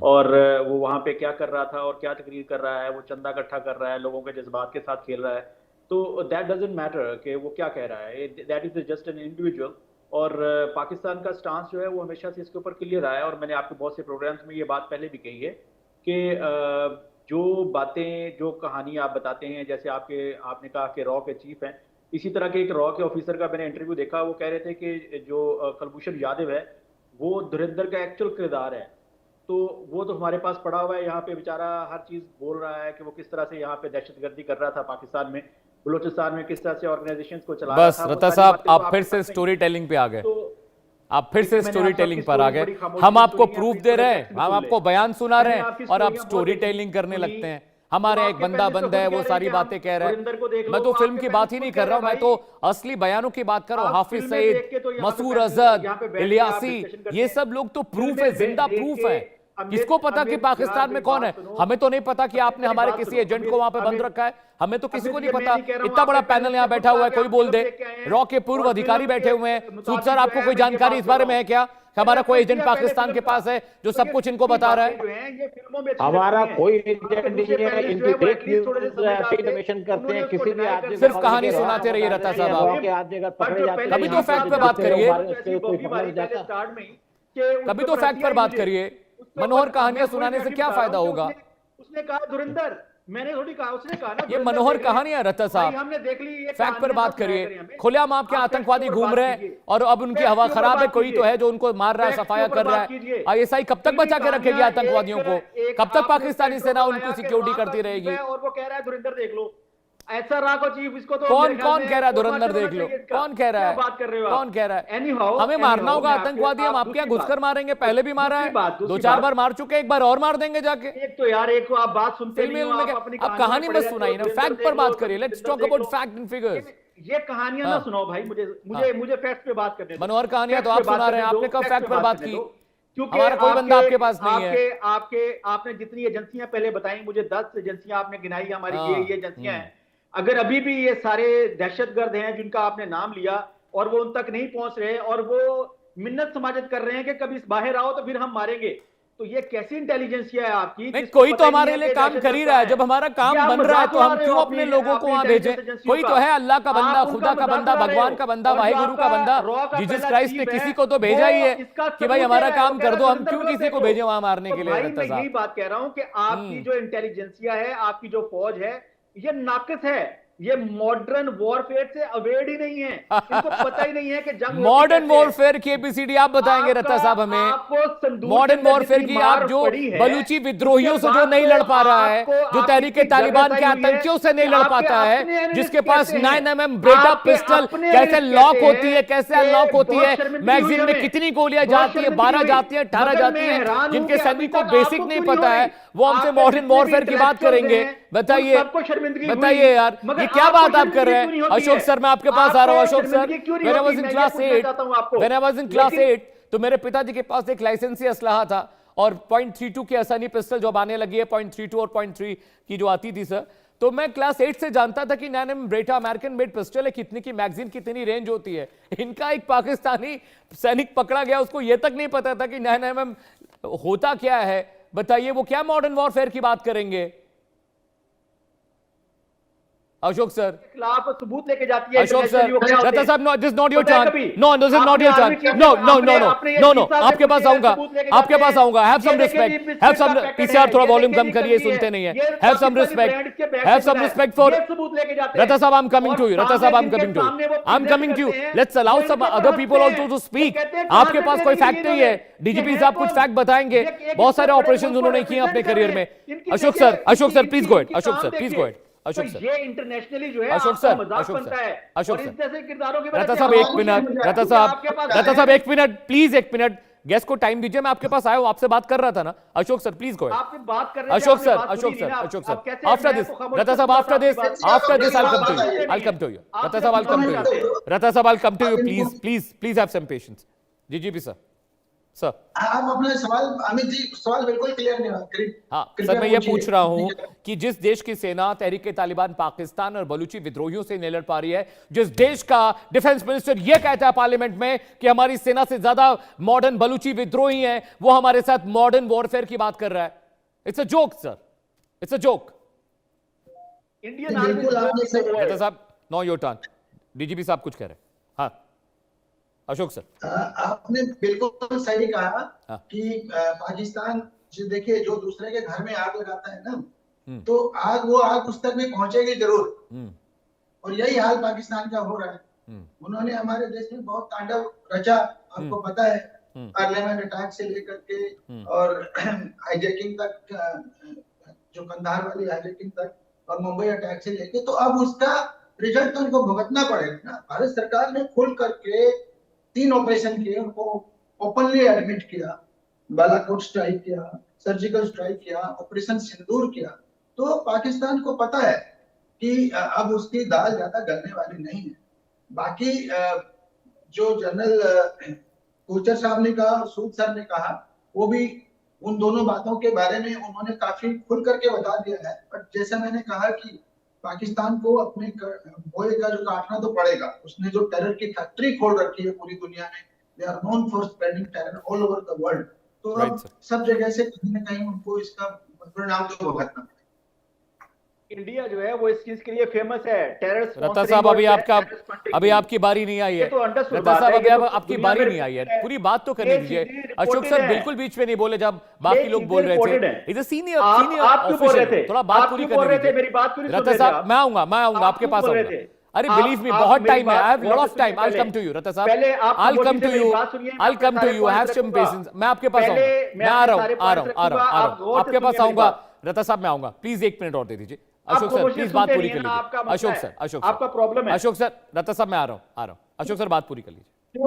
और वो वहाँ पे क्या कर रहा था और क्या तकरीर कर रहा है, वो चंदा इकट्ठा कर रहा है, लोगों के जज्बात के साथ खेल रहा है, तो दैट डजंट मैटर कि वो क्या कह रहा है, that is just an individual. और पाकिस्तान का स्टांस जो है वो हमेशा से इसके ऊपर क्लियर रहा है, और मैंने आपके बहुत से प्रोग्राम्स में ये बात पहले भी कही है कि जो बातें, जो कहानी आप बताते हैं, जैसे आपने कहा कि रॉ के चीफ हैं, इसी तरह के एक रॉ के ऑफिसर का मैंने इंटरव्यू देखा, वो कह रहे थे कि जो कुलभूषण यादव है वो धुरंधर का एक्चुअल किरदार है, तो वो तो हमारे पास पड़ा हुआ है, यहाँ पे बेचारा हर चीज बोल रहा है कि वो किस तरह से यहाँ पे दहशतगर्दी कर रहा था पाकिस्तान में, बलूचिस्तान में किस तरह से ऑर्गेनाइजेशंस को चला रहा था। बस रता साहब, आप फिर से स्टोरी टेलिंग पे आ गए, आप फिर से स्टोरी टेलिंग पर आ गए। हम आपको प्रूफ दे रहे हैं, हम आपको बयान सुना रहे हैं, और आप स्टोरी टेलिंग करने लगते हैं। हमारे एक बंदा बंद है, वो सारी बातें कह रहा है। मैं तो फिल्म की बात ही नहीं कर रहा हूं, मैं तो असली बयानों की बात कर रहा हूं। हाफिज सईद, मसूर अजहर, इलियासी, ये सब लोग तो प्रूफ है, जिंदा प्रूफ है। किसको पता कि पाकिस्तान में कौन है? हमें तो नहीं पता कि आपने हमारे किसी एजेंट को वहां पे बंद रखा है, हमें तो किसी को नहीं पता। इतना बड़ा पैनल यहाँ बैठा हुआ है, कोई बोल दे। रॉ के पूर्व अधिकारी बैठे हुए हैं। सूद सर, आपको कोई जानकारी इस बारे में है क्या? हमारा कोई एजेंट पाकिस्तान के पास है जो सब कुछ इनको बता रहा है? हमारा कोई एजेंट नहीं है, इनकी फेक न्यूज़ इन्फॉर्मेशन करते हैं, किसी भी आदमी सिर्फ कहानी सुनाते रहिए रता साहब आप। कभी तो फैक्ट पे बात करिए, कभी तो फैक्ट पर बात करिए। मनोहर कहानियां सुनाने से क्या फायदा होगा? उसने कहा धुरंधर, मैंने थोड़ी कहा, उसने कहा ना ये मनोहर कहानियां रता साहब, हमने देख ली। ये फैक्ट पर बात करिए। खुलेआम आपके आतंकवादी घूम रहे हैं और अब उनकी हवा खराब है, कोई तो है जो उनको मार रहा है, सफाया कर रहा है। आईएसआई कब तक बचा के रखेगी आतंकवादियों को? कब तक पाकिस्तानी सेना उनकी सिक्योरिटी करती रहेगी? और वो कह रहा है धुरंधर देख लो, ऐसा रहा को चीफ, इसको तो कौन कह रहा है धुरंधर देख लो? कौन कह रहा है? बात कर रहे हो? कौन कह रहा है? Anyhow, हमें मारना होगा आतंकवादी, हम आपके यहाँ घुसकर मारेंगे। पहले भी मारा है, 2-4 बार मार चुके, एक बार और मार देंगे जाके। एक तो यार, एक आप बात सुनते नहीं हो, आप कहानी मत सुनाइए ना, फैक्ट पर बात करिए। Let's talk about fact and figures. ये कहानियां ना सुनाओ भाई, मुझे फैक्ट पे बात करने दो। मनोहर कहानियां तो आप सुना रहे हैं, आपने कब फैक्ट पर बात की? क्योंकि हमारा कोई बंदा आपके पास नहीं है। आपने जितनी एजेंसियां पहले बताई, मुझे 10 एजेंसियां आपने गिनाई, हमारी ये एजेंसियां हैं। अगर अभी भी ये सारे दहशतगर्द हैं जिनका आपने नाम लिया और वो उन तक नहीं पहुंच रहे और वो मिन्नत समाजत कर रहे हैं कि कभी बाहर आओ तो फिर हम मारेंगे, तो ये कैसी इंटेलिजेंसिया है आपकी? नहीं, कोई तो हमारे लिए काम कर ही रहा है। जब हमारा काम बन रहा है तो हम क्यों अपने लोगों को वहां भेजें? कोई तो है, अल्लाह का बंदा, खुदा का बंदा, भगवान का बंदा, वाहिगुरु का बंदा, जीसस क्राइस्ट ने किसी को तो भेजा ही है कि भाई हमारा काम कर दो। हम क्यों किसी को भेजे वहां मारने के लिए? मैं यही बात कह रहा हूं कि आपकी जो इंटेलिजेंसिया है, आपकी जो फौज है, ये नाकिस है। ये मॉडर्न वॉरफेयर से अवेयर ही नहीं है, इनको पता ही नहीं है कि जंग मॉडर्न वॉरफेयर की एबीसीडी आप बताएंगे रत्ता साहब हमें? मॉडर्न वॉरफेयर की आप जो बलूची विद्रोहियों से जो नहीं लड़ पा रहा है, जो तहरीके तालिबान के आतंकियों से नहीं लड़ पाता है, जिसके पास 9mm ब्रेटा पिस्टल कैसे लॉक होती है, कैसे अनलॉक होती है, मैगजीन में कितनी गोलियां जाती है, 12 जाती है, 18 जाती है, जिनके सैनिकों को बेसिक नहीं पता है, वो हमसे मॉडर्न वॉरफेयर की बात करेंगे? बताइए यार, ये क्या बात आप कर रहे हैं? अशोक सर, मैं आपके पास आ रहा हूं। Ashok sir, when I was in class 8 तो मेरे पिताजी के पास एक लाइसेंसी असलहा था और .32 की असनी पिस्टल जो आने लगी है, .32 और .3 की जो आती थी सर, तो मैं क्लास 8 से जानता था कि 9mm Beretta American made pistol है, कितनी की मैगजीन, कितनी रेंज होती है। इनका एक पाकिस्तानी सैनिक पकड़ा गया, उसको यह तक नहीं पता था कि 9mm होता क्या है। बताइए, वो क्या मॉडर्न वॉरफेयर की बात करेंगे? अशोक सर, खिलाफ सबूत लेके जाती है अशोक सर, internationally, वो क्या होते रत्ता हैं? साहब, नो, दिस नॉट योर पता है टर्न, कभी? No, this is not your आपने turn, army no chief no से- नो नो आपने नो नो, ये चीज़ आपके पास से आऊंगा, सबूत लेके आपके जाते पास हैं। आऊंगा, हैव सम ये देखिए, रिस्पेक्ट, ये हैव बिस्किट सम, का पैकेट पीसीआर है, थोड़ा ये वॉल्यूम देखिए, कम करिए, निकली है। सुनते नहीं है, ये have some Pakistani respect, brand इसके बैग हैव से सम बना है। रिस्पेक्ट फॉर, ये सबूत लेके जाते हैं। रत्ता साहब, आई एम कमिंग और टू यू, रत्ता सामने साहब, आई एम जिनके कमिंग टू सामने यू, वो I am present coming to you, करते हैं, लेट्स अलाउ वो सम इनके अदर ऊपर पीपल हंसते आल्सो टू हैं। स्पीक। वो कहते हैं, कहाँ आपके से पास ट्रेनिंग कोई ली फैक्ट नहीं है, इन्होंने? डीजीपी ये साहब है कुछ कौन? फैक्ट बताएंगे, ये बहुत सारे कितने बड़े ऑपरेशन मुल्क को उन्होंने किए अपने represent कर करियर रहे में। हैं। इनकी अशोक देखिए, sir, Ashok sir, please go ahead, इनकी अशोक काम सर, प्लीज देखिए। गो अहेड, अशोक तो सर, ये इंटरनेशनली जो है अशोक आपका सर, मजाक अशोक बनता सर, है। अशोक और सर। इस जैसे किरदारों की वजह रत्ता से साहब हम एक खुश मिनट, हैं। रत्ता क्योंकि आपके साहब, पास रत्ता है। साहब एक मिनट, प्लीज एक मिनट, गेस्ट को टाइम दीजिए, मैं आपके पास आया हूं, आपसे बात कर रहा था ना। Ashok sir, please go ahead, आप बात कर रहे थे, अशोक आपने सर, बात अशोक सुनी सर, नहीं ना। अशोक आप सर, कैसे आफ्टर मैं दिस, तो खामोश रत्ता साहब, हूं, आफ्टर आपकी दिस, बात सुनी। आफ्टर दिस, आप I'll come to बात you, करते I'll नहीं come to हैं। you, आप रत्ता साहब, I'll come to नहीं you, करते। रत्ता साहब, I'll come to you, please, please, please have some patience, DGP sir, sir. आप अपना सवाल, अमित जी, सवाल बिल्कुल क्लियर नहीं हुआ। हाँ कृपया सर, मैं ये पूछिए। पूछ रहा हूं कि जिस देश की सेना तहरीक-ए-तालिबान पाकिस्तान और बलूची विद्रोहियों से नहीं लड़ पा रही है, जिस देश का डिफेंस मिनिस्टर ये कहता है पार्लियामेंट में कि हमारी सेना से ज्यादा मॉडर्न बलूची विद्रोही हैं, वो हमारे साथ मॉडर्न वॉरफेयर की बात कर रहा है। It's a joke sir, it's a joke. Indian army बिल्कुल आपने सही रत्ता साहब, नो योर टर्न, डीजीपी साहब कुछ कह रहे हैं। हाँ अशोक सर। आपने बिल्कुल सही कहा हाँ। कि पाकिस्तान जो देखिए, जो दूसरे के घर में आग लगाता है ना, तो वो आग उस तक भी पहुंचेगी जरूर। और यही हाल पाकिस्तान का हो रहा है। उन्होंने हमारे देश में बहुत तांडव रचा, आपको पता है, पार्लियामेंट अटैक से लेकर के और हाईजैकिंग तक, जो कंधार वाली हाईजैकिंग तक, और मुंबई अटैक से लेके, तो अब उसका रिजल्ट तो उनको भुगतना पड़ेगा ना। भारत सरकार ने खुल करके 3 ऑपरेशन किए, उनको ओपनली एडमिट किया, बालाकोट स्ट्राइक किया, सर्जिकल स्ट्राइक किया, ऑपरेशन सिंदूर किया। तो पाकिस्तान को पता है कि अब उसकी दाल ज्यादा गलने वाली नहीं है। बाकी जो जनरल कोचर साहब ने कहा और सूद सर ने कहा, वो भी उन दोनों बातों के बारे में उन्होंने काफी खुल करके बता दिया है। बट जैसे मैंने कहा कि पाकिस्तान को अपने बोए का जो काटना तो पड़ेगा। उसने जो टेरर की फैक्ट्री खोल रखी है पूरी दुनिया में, they are known for spreading terror all over the world. तो Right, अब sir. सब जगह से कहीं ना कहीं उनको इसका परिणाम तो भुगतना पड़ेगा। इंडिया जो है वो इस चीज के लिए फेमस है, टेररिस्ट। रत्ता साहब, अभी आपकी बारी नहीं आई है। तो understood रत्ता बात साहब, है, अभी ये तो आपकी दुनिया बारी में नहीं आई है, है। पूरी बात तो करने ये दीजिए। चीजें अशोक reported सर है। बिल्कुल बीच में नहीं बोले जब बाकी लोग बोल रहे reported थे। है। इज अ सीनियर आप क्यों बोल रहे थे? थोड़ा बात आप पूरी क्यों बोल करने रहे थे? दीजिए। मेरी बात क्यों नहीं सुन रत्ता रहे थे साहब, आप? मैं आऊंगा आप आपके क्यों पास बोल रहे आऊंगा। थे? अरे आप- बिलीव मी, आप बहुत मेरी टाइम है, बात I have lot Gaur of से टाइम, सुनिए आई पहले। कम टू यू रत्ता साहब, पहले आप आई कम खामोशी टू से मेरी यू, बात सुनिए, मैं आई अपने कम टू सारे यू, हैव पॉइंट्स सम रखूंगा। पेशेंस। मैं आपके पास पहले आऊंगा, मैं मैं आ अपने रहा हूं, सारे आ रहा पॉइंट्स हूं, आ रहा हूं, आ रखूंगा, रहा आप हूं, गौर से आपके पास सुनिए मेरी आऊंगा। बात। रत्ता साहब मैं आऊंगा, प्लीज 1 मिनट और दे दीजिए। आप अशोक सर खामोशी प्लीज सुनते बात पूरी नहीं कर है ना, आपका लीजिए। मसला अशोक है। सर, अशोक आपका प्रॉब्लम है। अशोक सर, रत्ता साहब मैं आ रहा हूं। अशोक सर बात पूरी कर लीजिए।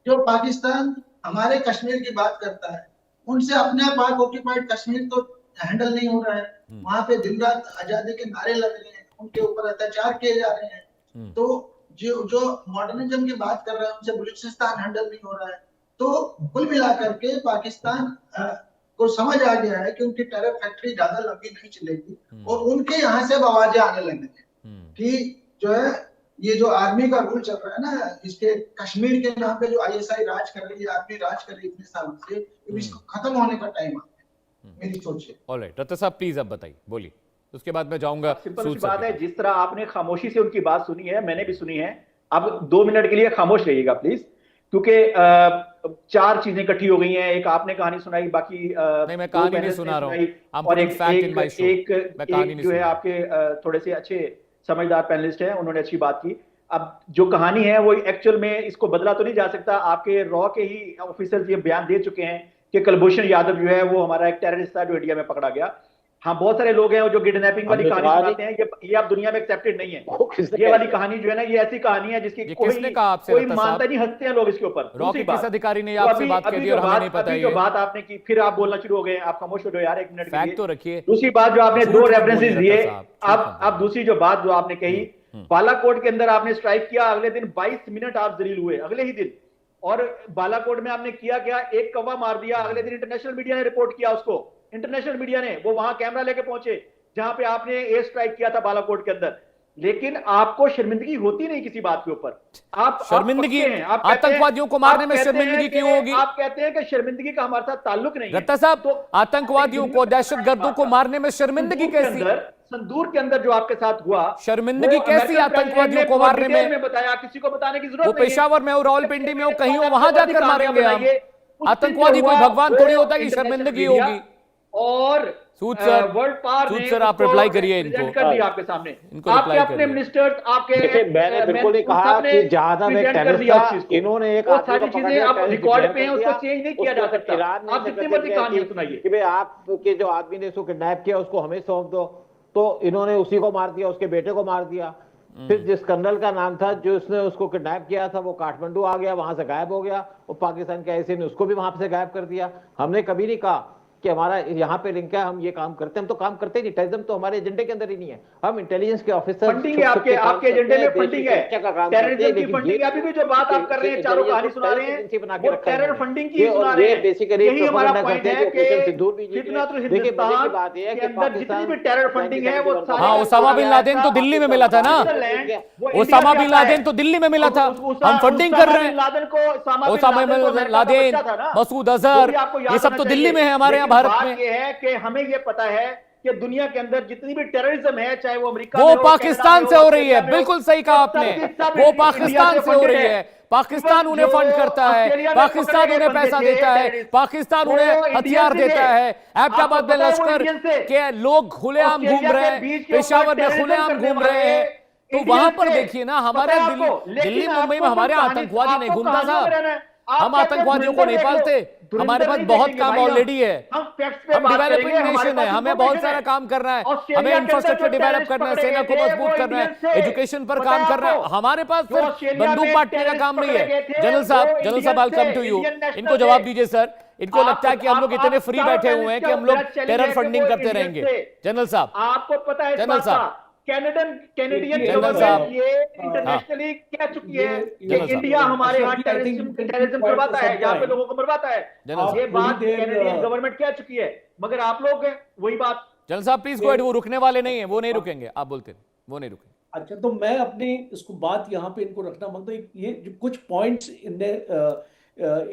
जो पाकिस्तान हमारे कश्मीर की बात करता है, उनसे अपने पाक ऑक्यूपाइड कश्मीर तो हैंडल नहीं हो रहा है। वहां पे दिन रात आजादी के नारे लग रहे हैं, उनके ऊपर अत्याचार किए जा रहे हैं। तो जो मॉडर्निज्म की बात कर रहे हैं, उनसे बलूचिस्तान हैंडल नहीं हो रहा है। तो कुल मिलाकर के पाकिस्तान को समझ आ गया है कि उनकी टेरर फैक्ट्री ज्यादा लंबी नहीं चलेगी, और उनके यहाँ से आवाजें आने लगे हैं कि जो है ये जो आर्मी का रूल चल रहा है ना, इसके कश्मीर के नाम पे जो आईएसआई राज कर रही है, आर्मी राज कर रही है इतने सालों से, इसको खत्म होने का टाइम आ गया, मेरी सोच है। ऑलराइट, रत्ता साहब प्लीज अब बताइए, बोलिए, उसके बाद मैं जाऊंगा। सिंपल सूद सी सर बात के है, पास। जिस तरह आपने खामोशी से उनकी बात सुनी है, मैंने भी सुनी है। अब 2 मिनट के लिए खामोश रहिएगा प्लीज, क्योंकि 4 चीजें इकट्ठी हो गई हैं। एक आपने कहानी सुनाई, बाकी नहीं, मैं कहानी नहीं सुना रहा हूं। और एक मैं कहानी नहीं जो है सुना। आपके थोड़े से अच्छे समझदार पैनलिस्ट हैं, उन्होंने अच्छी बात की। अब जो कहानी है वो एक्चुअल में इसको बदला तो नहीं जा सकता। आपके रॉ के ही ऑफिसर्स ये बयान दे चुके हैं कि कुलभूषण यादव जो है वो हमारा एक टेररिस्ट था जो इंडिया में पकड़ा गया। हाँ, बहुत सारे लोग हैं जो किडनैपिंग वाली कहानी सुनाते हैं, ये अब दुनिया में एक्सेप्टेड नहीं है। ये वाली कहानी जो है ना, ये ऐसी कहानी है जिसकी किसने कहा आपसे, कोई रत्ता मानता साहब? नहीं, हंसते हैं लोग इसके ऊपर। रॉ के दूसरी किस बात, अधिकारी ने तो आपसे बात कह दी और हमें नहीं पता अभी ये? जो बात आपने की, फिर आप बोलना शुरू हो गए। आप खामोश हो जाओ यार 1 मिनट के फैक्ट लिए। तो रखिए। दूसरी बात जो आपने झूठ 2 मत रेफरेंसेस बोलिए दिए, रत्ता साहब, झूठ मत अब दूसरी जो बात जो आपने कही, बालाकोट के अंदर आपने स्ट्राइक किया, अगले दिन 22 मिनट आप जलील हुए, अगले ही दिन। और बालाकोट में आपने किया क्या, एक कौवा मार दिया। अगले दिन इंटरनेशनल मीडिया ने रिपोर्ट किया उसको, इंटरनेशनल मीडिया ने, वो वहां कैमरा लेके पहुंचे जहां पे आपने एयर स्ट्राइक किया था बालाकोट के अंदर। लेकिन आपको शर्मिंदगी होती नहीं किसी बात के ऊपर। आप शर्मिंदगी, पक्के हैं, आप कहते हैं- आतंकवादियों को मारने आप में कहते हैं शर्मिंदगी कि- क्यों होगी? आप कहते हैं कि शर्मिंदगी का हमारे साथ ताल्लुक नहीं है। रत्ता साहब, तो आतंकवादियों को, दहशतगर्दों को मारने में शर्मिंदगी कैसी? संदूर के अंदर जो आपके साथ हुआ, शर्मिंदगी वो कैसी अमेरिकन आतंकवादियों प्रेसिडेंट को ने मारने डिटेल में? बताया, किसी को बताने की वो जरूरत नहीं है। पेशावर में हो, रावलपिंडी में हो, कहीं हो, वहां जाकर मारेंगे हम। उस दिन आतंकवादी जो कोई हुआ, भगवान वो थोड़ी होता है कि इंटरनेशनल शर्मिंदगी मीडिया होगी। और सूद सर, वर्ल्ड पावर सूद ने सर, आप उसको रिप्लाई करिए present इनको। कर दिया आपके सामने। इनको आपके रिप्लाई अपने करिए। मिनिस्टर्स, आपके देखिए, मैंने बिल्कुल नहीं कहा सबने कि जहां एक present कर टेररिस्ट दिया था, उस चीज को। इन्होंने एक वो आदमी सारी को पकड़ चीजें लिया, आप टेररिस्ट रिकॉर्ड डिक्लेयर पे हैं, कर उसको दिया, चेंज नहीं किया जा उसको सकता। ईरान ने आप जितनी कहा मर्जी कि कहानियां सुनाइए कि भाई आपके जो आदमी ने इसको किडनैप किया उसको हमें सौंप दो, तो इन्होंने उसी को मार दिया, उसके बेटे को मार दिया। फिर जिस कर्नल का नाम था जो उसने उसको किडनैप किया था वो काठमांडू आ गया, वहां से गायब हो गया, और पाकिस्तान के आईसी ने उसको भी वहां से गायब कर दिया। हमने कभी नहीं कहा कि हमारा यहाँ पे लिंक है, हम ये काम करते हैं, हम तो काम करते ही नहीं। टेररिज्म तो हमारे एजेंडे के अंदर ही नहीं है। हम इंटेलिजेंस के ऑफिसर फंडिंग है, आपके एजेंडे में फंडिंग है, टेररिज्म की फंडिंग है। अभी भी जो बात आप कर रहे हैं, चारों कहानी सुना रहे हैं, वो टेरर फंडिंग की सुना रहे हैं। बेसिकली यही हमारा पॉइंट है कि सिंदूर भी फितना तो देखिए, हिंदुस्तान मजे की बात यह है के कि अंदर जितनी भी टेरर फंडिंग है वो सारी हाँ, ओसामा बिन लादेन तो दिल्ली में मिला था ना। ओसामा बिन लादेन तो दिल्ली में मिला था। हम फंडिंग कर रहे हैं। Osama bin Laden, Masood Azhar, ये सब तो दिल्ली में है, हमारे यहाँ भारत में। ये है कि हमें ये पता है कि दुनिया के अंदर जितनी भी टेररिज्म है, चाहे वो अमेरिका वो में हो, पाकिस्तान कनाडा से में हो रही है। ऑस्ट्रेलिया में हो, बिल्कुल सही कहा आपने, सब वो इंडिया पाकिस्तान से हो funded रही है। पाकिस्तान उन्हें फंड करता है, पाकिस्तान उन्हें पैसा देता है, पाकिस्तान उन्हें हथियार देता है। एबटाबाद में लश्कर के लोग खुलेआम घूम रहे हैं, पेशावर में खुलेआम घूम रहे हैं। तो वहां पर देखिए ना, हमारे दिल्ली मुंबई में हमारे आतंकवादी नहीं घूमता साहब। हम आतंकवादियों को नहीं पालते, हमारे पास बहुत काम ऑलरेडी है। हम डेवलपिंग नेशन है, हमें बहुत सारा काम करना है, हमें इंफ्रास्ट्रक्चर डेवलप करना है, सेना को मजबूत करना है, एजुकेशन पर काम करना है। हमारे पास सिर्फ बंदूक बांटने का काम नहीं है। जनरल साहब आई कम टू यू, इनको जवाब दीजिए सर। इनको लगता है कि हम लोग इतने फ्री बैठे हुए हैं कि हम लोग टेरर फंडिंग करते रहेंगे। जनरल साहब, आपको पता है जनरल साहब, कैनेडियन जनरल साहब, ये इंटरनेशनली कह चुकी है कि जनरल साहब, इंडिया हमारे यहाँ I think टेररिज्म करवाता है, यहाँ पे लोगों को मरवाता है। जनरल साहब, ये बात थोड़ी देर, कैनेडियन गवर्नमेंट कह चुकी है, मगर आप लोग वही बात। जनरल साहब प्लीज गो अहेड, वो रुकने वाले नहीं है, वो नहीं रुकेंगे। आप बोलते हैं वो नहीं रुकेंगे। अच्छा, तो मैं अपनी इसको बात यहाँ पे इनको रखना मांगता हूँ। ये जो कुछ पॉइंट्स इनने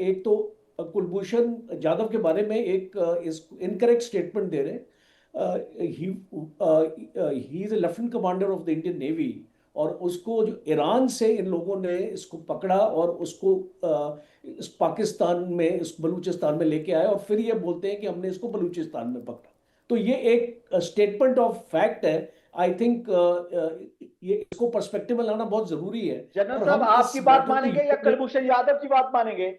एक तो कुलभूषण जाधव के बारे में एक इनकरेक्ट स्टेटमेंट दे रहे हैं। He is a lieutenant commander of the Indian navy, और उसको जो ईरान से इन लोगों ने इसको पकड़ा और उसको इस पाकिस्तान में, इस बलूचिस्तान में लेके आए, और फिर ये बोलते हैं कि हमने इसको बलूचिस्तान में पकड़ा। तो ये एक स्टेटमेंट ऑफ फैक्ट है। आई थिंक ये इसको पर्सपेक्टिव में लाना बहुत जरूरी है। जनरल साहब, आपकी बात मानेंगे या कुलभूषण यादव की बात मानेंगे?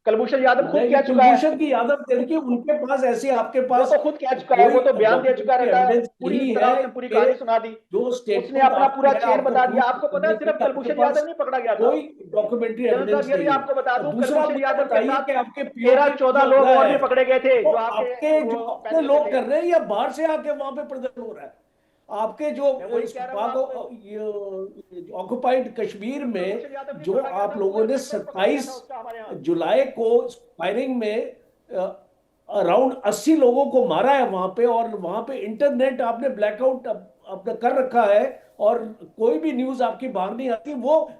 कुलभूषण यादव खुद कह चुका है, कुलभूषण की यादव देखिए, उनके पास ऐसे, आपके पास वो तो खुद कह चुका है, वो तो बयान दे चुका रहता है, पूरी तरह से पूरी कहानी सुना दी, जो उसने अपना पूरा चेन बता दिया। आपको पता है सिर्फ कुलभूषण यादव नहीं पकड़ा गया था, कोई डॉक्यूमेंट्री एविडेंस ये भी आपको बता दूं, दूसरा कुलभूषण यादव के साथ कि आपके 13-14 लोग और भी पकड़े गए थे, जो आपके जो अपने लोग कर रहे हैं या बाहर से आके वहां पे प्रदर्शन हो रहा है। आपके जो ऑक्युपाइड कश्मीर में जो आप लोगों ने 27 जुलाई को फायरिंग में अराउंड 80 लोगों को मारा है वहां पे, और वहां पे इंटरनेट आपने ब्लैकआउट अपना कर रखा है, और कोई भी न्यूज आपकी बाहर नहीं आती। वो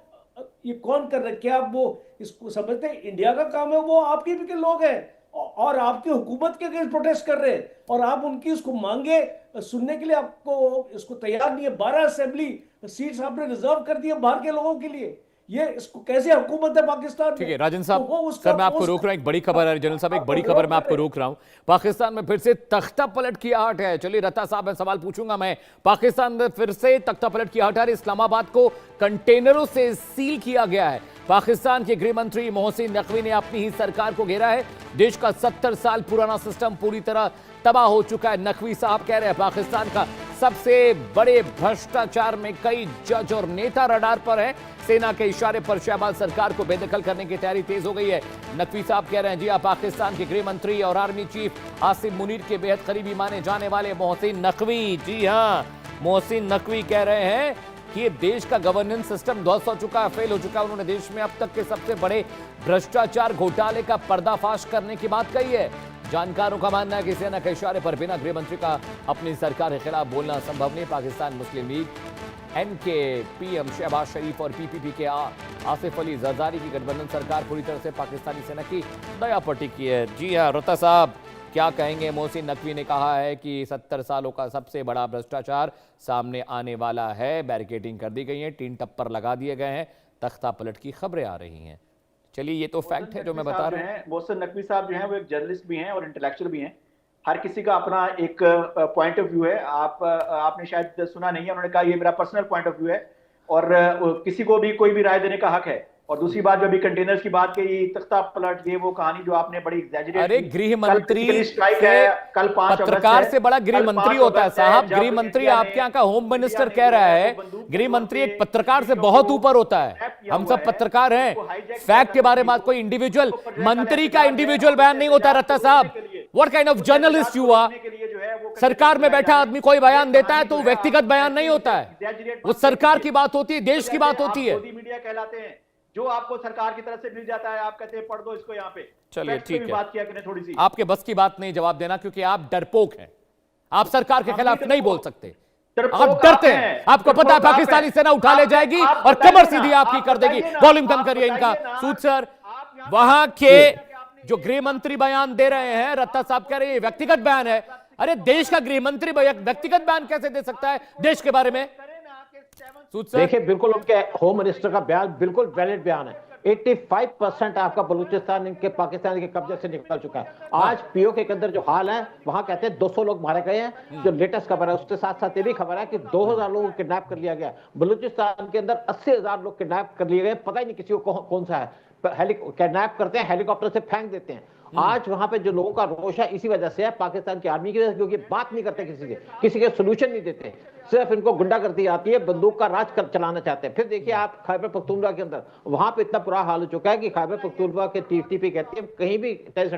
ये कौन कर रहा है? क्या आप वो इसको समझते हैं इंडिया का काम है? वो आपके भी के लोग हैं और आपकी हुकूमत के अगेंस्ट प्रोटेस्ट कर रहे हैं, और आप उनकी इसको मांगे सुनने के लिए आपको इसको तैयार नहीं है। 12 असेंबली सीट्स आपने रिजर्व कर दिए बाहर के लोगों के लिए। ये इसको कैसे हुकूमत है पाकिस्तान में? ठीक है राजन साहब, तो सर मैं आपको रोक रहा हूं, एक बड़ी खबर है जनरल साहब, एक बड़ी खबर मैं आपको रोक रहा हूं। पाकिस्तान में फिर से तख्ता पलट की आहट है। चलिए रत्ता साहब मैं सवाल पूछूंगा मैं, पाकिस्तान में फिर से तख्ता पलट की आहट है। इस्लामाबाद को कंटेनरों से सील किया गया है। पाकिस्तान के गृह मंत्री मोहसिन नकवी ने अपनी ही सरकार को घेरा है। देश का 70 साल पुराना सिस्टम पूरी तरह तबाह हो चुका है। नकवी साहब कह रहे हैं पाकिस्तान का सबसे बड़े भ्रष्टाचार में कई जज और नेता रडार पर है। सेना के इशारे पर शहबाज सरकार को बेदखल करने की तैयारी तेज हो गई है। नकवी साहब कह रहे हैं जी हाँ, पाकिस्तान के गृह मंत्री और आर्मी चीफ आसिम मुनीर के बेहद करीबी माने जाने वाले मोहसिन नकवी, जी हाँ मोहसिन नकवी कह रहे हैं कि ये देश का गवर्नेंस सिस्टम ध्वस्त हो चुका है, फेल हो चुका है। उन्होंने देश में अब तक के सबसे बड़े भ्रष्टाचार घोटाले का पर्दाफाश करने की बात कही है। जानकारों का मानना है कि सेना के इशारे पर बिना गृह मंत्री का अपनी सरकार के खिलाफ बोलना संभव नहीं। पाकिस्तान मुस्लिम लीग एनके, पीएम शहबाज शरीफ और पीपीपी के आसिफ अली जरदारी की गठबंधन सरकार पूरी तरह से पाकिस्तानी सेना की दया पर टिकी है। जी हाँ रत्ता साहब, क्या कहेंगे? मोहसिन नकवी ने कहा है कि 70 सालों का सबसे बड़ा भ्रष्टाचार सामने आने वाला है, बैरिकेडिंग कर दी गई है, टीन टप्पर लगा दिए गए हैं, तख्ता पलट की खबरें आ रही हैं। चलिए, ये तो फैक्ट है जो मैं बता रहा हूँ। मोहसिन नकवी साहब जो हैं वो एक जर्नलिस्ट भी हैं और इंटेलेक्चुअल भी हैं। हर किसी का अपना एक पॉइंट ऑफ व्यू है। आपने शायद सुना नहीं है, उन्होंने कहा ये मेरा पर्सनल पॉइंट ऑफ व्यू है और किसी को भी कोई भी राय देने का हक है। और दूसरी बात, जो अभी कंटेनर्स की बात कही, तख्ता पलट, ये वो कहानी जो आपने बड़ी एग्जैजरेट, अरे गृह मंत्री कल 5 पत्रकार से बड़ा गृह मंत्री होता है साहब। गृह मंत्री आपके यहाँ का होम मिनिस्टर कह रहा है, गृह मंत्री एक पत्रकार से बहुत ऊपर होता है। हम सब पत्रकार हैं। फैक्ट के बारे में कोई इंडिविजुअल मंत्री का इंडिविजुअल बयान नहीं होता रहता साहब। What kind of journalist you are? सरकार में बैठा आदमी कोई बयान देता है तो व्यक्तिगत बयान नहीं होता है, वो सरकार की बात होती है, देश की बात होती है। मीडिया कहलाते हैं जो आपको सरकार की तरफ से मिल जाता है, आप कहते हैं पढ़ दो इसको यहाँ पे। चलिए ठीक है, बात किया करें थोड़ी सी। आपके बस की बात नहीं जवाब देना, क्योंकि आप डरपोक हैं। आप सरकार के खिलाफ नहीं बोल सकते, आप डरते हैं। आपको पता है पाकिस्तानी सेना उठा ले जाएगी और कमर सीधी आपकी कर देगी। वॉल्यूम कम करिए इनका। सूद सर, वहां के जो गृह मंत्री बयान दे रहे हैं, रत्ता साहब कह रहे हैं व्यक्तिगत बयान है। अरे देश का गृह मंत्री व्यक्तिगत बयान कैसे दे सकता है देश के बारे में? देखिए, बिल्कुल उनके होम मिनिस्टर का बयान बिल्कुल वैलिड बयान है। 85% आपका बलूचिस्तान इनके पाकिस्तान के कब्जे से निकल चुका है। आज पीओके के अंदर जो हाल है, वहां कहते हैं 200 लोग मारे गए हैं। जो लेटेस्ट खबर है, उसके साथ साथ ये भी खबर है कि 2000 लोगों को किडनैप कर लिया गया। बलूचिस्तान के अंदर 80,000 लोग किडनैप कर लिए गए। पता ही नहीं किसी को कौन सा है। किडनैप करते हैं, हेलीकॉप्टर से फेंक देते हैं। आज वहां पे जो लोगों का रोष है, इसी वजह से है, पाकिस्तान की आर्मी की वजह से, क्योंकि बात नहीं करते किसी के सोल्यूशन नहीं देते, सिर्फ इनको गुंडागर्दी आती है, बंदूक का राज चलाना चाहते हैं। फिर देखिए आप खैबर पख्तूनख्वा के अंदर, वहां पे इतना बुरा हाल हो चुका है कि खैबर पख्तूनख्वा के टीटीपी कहती है कहीं भी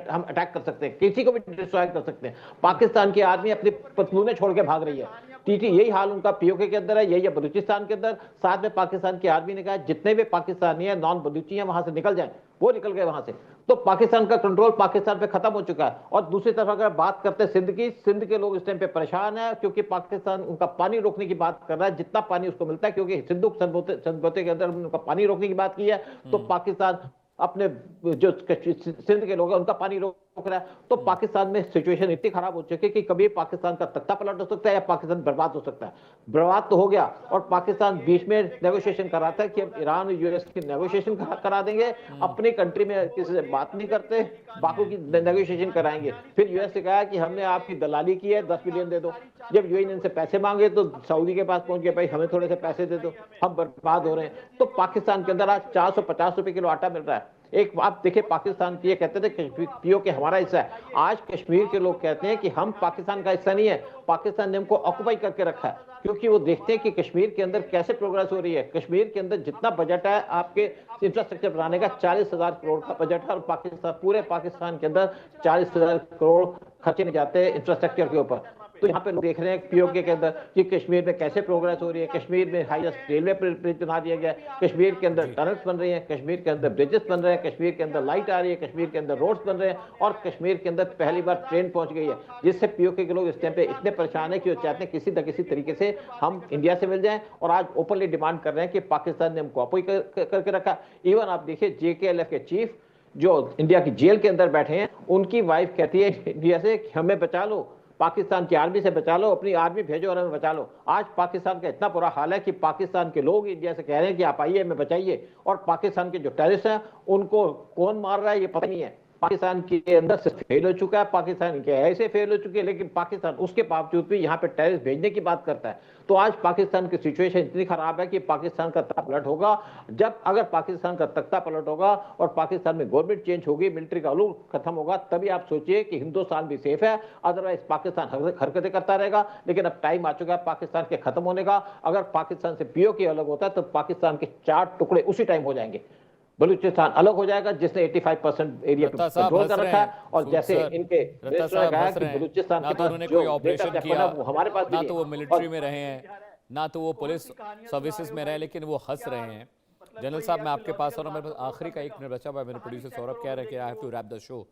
हम अटैक कर सकते हैं, किसी को भी डिस्ट्रॉय कर सकते हैं। पाकिस्तान की आर्मी अपनी पतलूने छोड़ के भाग रही है। टीटी यही हाल उनका पीओके के अंदर है, यही है बलूचिस्तान के अंदर। साथ में पाकिस्तान की आर्मी ने कहा जितने भी पाकिस्तानी है, नॉन बलूची हैं, वहां से निकल जाए। वो निकल गए वहां से, तो पाकिस्तान का कंट्रोल पाकिस्तान पे खत्म हो चुका है। और दूसरी तरफ अगर बात करते हैं सिंध की, सिंध के लोग इस टाइम पे परेशान है, क्योंकि पाकिस्तान उनका पानी रोकने की बात कर रहा है, जितना पानी उसको मिलता है, क्योंकि सिंधु समझौते के अंदर उनका पानी रोकने की बात की है। तो पाकिस्तान अपने जो सिंध के लोग हैं उनका पानी रोक रहा है। तो पाकिस्तान में सिचुएशन इतनी खराब हो चुकी है कि कभी पाकिस्तान का तख्ता पलट हो सकता है या पाकिस्तान बर्बाद हो सकता है। बर्बाद तो हो गया, और पाकिस्तान बीच में नेगोशिएशन कर रहा था कि अब ईरान और यूएस की नेगोशिएशन करा देंगे। अपनी कंट्री में किसी से बात नहीं करते, बाकी की नेगोशिएशन कराएंगे। फिर यूएस से कहा कि हमने आपकी दलाली की है, 10 बिलियन दे दो। जब यूएई ने इनसे पैसे मांगे तो सऊदी के पास पहुंच गए, भाई हमें थोड़े से पैसे दे दो, हम बर्बाद हो रहे हैं। तो पाकिस्तान के अंदर आज 450 रुपए किलो आटा मिल रहा है। एक बात देखिए, पाकिस्तान की ये कहते थे पीओके हमारा हिस्सा है। आज कश्मीर के लोग कहते हैं कि हम पाकिस्तान का हिस्सा नहीं है, पाकिस्तान ने हमको ऑक्युपाई करके रखा है, क्योंकि वो देखते हैं कि कश्मीर के अंदर कैसे प्रोग्रेस हो रही है। कश्मीर के अंदर जितना बजट है आपके इंफ्रास्ट्रक्चर बनाने का, 40,000 करोड़ का बजट है, और पाकिस्तान, पूरे पाकिस्तान के अंदर 40,000 करोड़ खर्चे नहीं जाते हैं इंफ्रास्ट्रक्चर के ऊपर। तो यहाँ पे लोग देख रहे हैं पीओके के अंदर कि कश्मीर में कैसे प्रोग्रेस हो रही है। कश्मीर में हाईएस्ट रेलवे ब्रिज बना दिया गया है, कश्मीर के अंदर टनल्स बन रही हैं, कश्मीर के अंदर ब्रिजेस बन रहे हैं, कश्मीर के अंदर लाइट आ रही है, कश्मीर के अंदर रोड्स बन रहे हैं, और कश्मीर के अंदर पहली बार ट्रेन पहुंच गई है। जिससे पीओके के लोग इस टाइम पे इतने परेशान है कि वो चाहते हैं किसी न किसी तरीके से हम इंडिया से मिल जाएं, और आज ओपनली डिमांड कर रहे हैं कि पाकिस्तान ने हमको ऑक्युपाई करके रखा। इवन आप देखिए JKLF के चीफ जो इंडिया की जेल के अंदर बैठे हैं, उनकी वाइफ कहती है इंडिया से हमें बचा लो, पाकिस्तान की आर्मी से बचा लो, अपनी आर्मी भेजो और हमें बचा लो। आज पाकिस्तान का इतना बुरा हाल है कि पाकिस्तान के लोग इंडिया से कह रहे हैं कि आप आइए, हमें बचाइए। और पाकिस्तान के जो टेररिस्ट हैं उनको कौन मार रहा है ये पता नहीं है। पाकिस्तान के अंदर से फेल हो चुका है, पाकिस्तान के ऐसे फेल हो चुके हैं, लेकिन पाकिस्तान उसके बावजूद भी यहाँ पे टेररिस्ट भेजने की बात करता है। तो आज पाकिस्तान की सिचुएशन इतनी खराब है कि पाकिस्तान का तख्ता पलट होगा जब, अगर पाकिस्तान का तख्ता पलट होगा और पाकिस्तान में गवर्नमेंट चेंज होगी, मिलिट्री का रूल खत्म होगा, तभी आप सोचिए कि हिंदुस्तान भी सेफ है। अदरवाइज पाकिस्तान हरकतें करता रहेगा। लेकिन अब टाइम आ चुका है पाकिस्तान के खत्म होने का। अगर पाकिस्तान से पीओके अलग होता है तो पाकिस्तान के 4 टुकड़े उसी टाइम हो जाएंगे। बलूचिस्तान अलग हो जाएगा जिसने 85% एरिया पे कंट्रोल कर रखा है, और जैसे इनके मिनिस्टर ने कहा कि बलूचिस्तान के पास जो ऑपरेशन किया, वो हमारे पास ना तो वो मिलिट्री में रहे हैं, ना तो वो पुलिस सर्विसेज में रहे, लेकिन वो हंस रहे हैं। जनरल साहब, मैं आपके पास और मेरे पास आखिरी का 1 मिनट बचा हुआ है। मेरे प्रोड्यूसर सौरभ कह रहे हैं कि I have to wrap the show.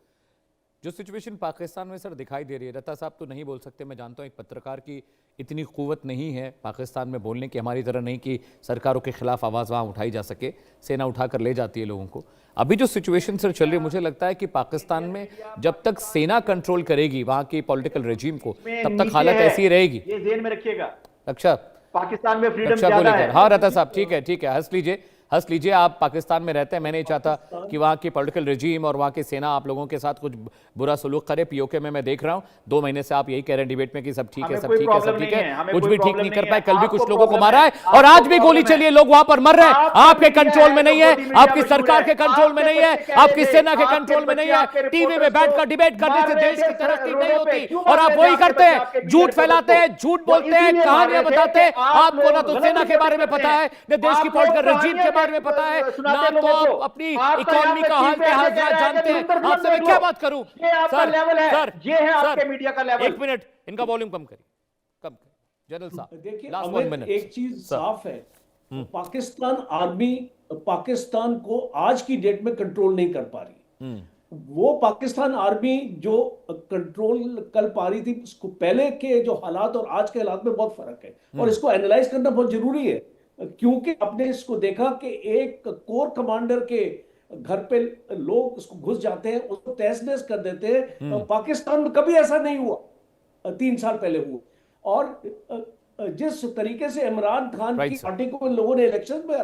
जो सिचुएशन पाकिस्तान में सर दिखाई दे रही है, रता साहब तो नहीं बोल सकते, मैं जानता हूँ एक पत्रकार की इतनी क़ुव्वत नहीं है पाकिस्तान में बोलने की, हमारी तरह नहीं कि सरकारों के खिलाफ आवाज़ वहाँ उठाई जा सके, सेना उठा कर ले जाती है लोगों को। अभी जो सिचुएशन सर चल रही है, मुझे लगता है कि पाकिस्तान में जब तक सेना कंट्रोल करेगी वहाँ की पॉलिटिकल रेजिम को, तब तक हालत ऐसी ही रहेगी। ये ध्यान में रखिएगा, अच्छा पाकिस्तान में फ्रीडम रक्षा को ज्यादा लेकर। है। हाँ रता साहब, ठीक है, हंस लीजिए, आप पाकिस्तान में रहते हैं, मैं नहीं चाहता कि वहाँ की पॉलिटिकल रेजिम और वहाँ की सेना आप लोगों के साथ कुछ बुरा सलूक करे। पीओके में मैं देख रहा हूँ 2 महीने से आप यही कह रहे हैं डिबेट में कि सब ठीक है, सब ठीक है, सब ठीक है, कुछ भी ठीक नहीं कर पाए। कल भी कुछ लोगों को मारा है और आज भी गोली चली है, लोग वहां पर मर रहे हैं। आपके कंट्रोल में नहीं है, आपकी सरकार के कंट्रोल में नहीं है, आपकी सेना के कंट्रोल में नहीं है। टीवी में बैठकर डिबेट करने से देश की तरक्की नहीं होती और आप वही करते हैं, झूठ फैलाते हैं, झूठ बोलते हैं, कहानियां बताते हैं। आपको ना तो सेना के बारे में पता है, न देश की पॉलिटिकल रेजिम के बारे में पता है, ना तो आप अपनी इकोनॉमी का हाल जानते हैं। आपसे मैं क्या बात करूं? ये आपका लेवल है, ये है आपके मीडिया का लेवल। 1 मिनट, इनका वॉल्यूम कम करिए, कम करिए जनरल साहब। देखिए लास्ट 1 अमित, मिनट। एक चीज साफ है, पाकिस्तान आर्मी पाकिस्तान को आज की डेट में कंट्रोल नहीं कर पा रही। वो पाकिस्तान आर्मी जो कंट्रोल कर पा रही थी, उसको पहले के जो हालात और आज के हालात में बहुत फर्क है और इसको एनालाइज करना बहुत जरूरी है, क्योंकि आपने इसको देखा कि एक कोर कमांडर के घर पे लोग उसको घुस जाते हैं, उसको तहस नहस कर देते हैं। पाकिस्तान में कभी ऐसा नहीं हुआ, 3 साल पहले हुआ। और जिस तरीके से इमरान खान की पार्टी को लोगों ने इलेक्शन में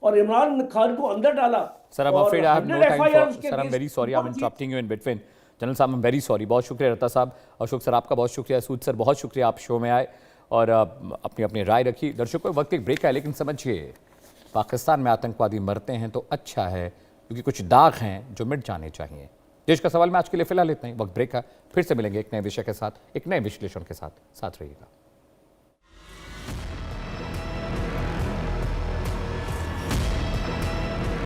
और इमरान खान को अंदर डाला। Sir I'm afraid I have no time for, sir I'm very sorry I'm interrupting you in between। General साहब I'm very sorry, बहुत शुक्रिया रता साहब, अशोक सर आपका बहुत शुक्रिया, सूद सर बहुत शुक्रिया, आप शो में आए और अपनी अपनी राय रखी। दर्शकों वक्त एक ब्रेक है, लेकिन समझिए पाकिस्तान में आतंकवादी मरते हैं तो अच्छा है, क्योंकि कुछ दाग हैं जो मिट जाने चाहिए। देश का सवाल में आज के लिए फिलहाल इतना ही, वक्त ब्रेक है, फिर से मिलेंगे एक नए विषय के साथ, एक नए विश्लेषण के साथ रहिएगा।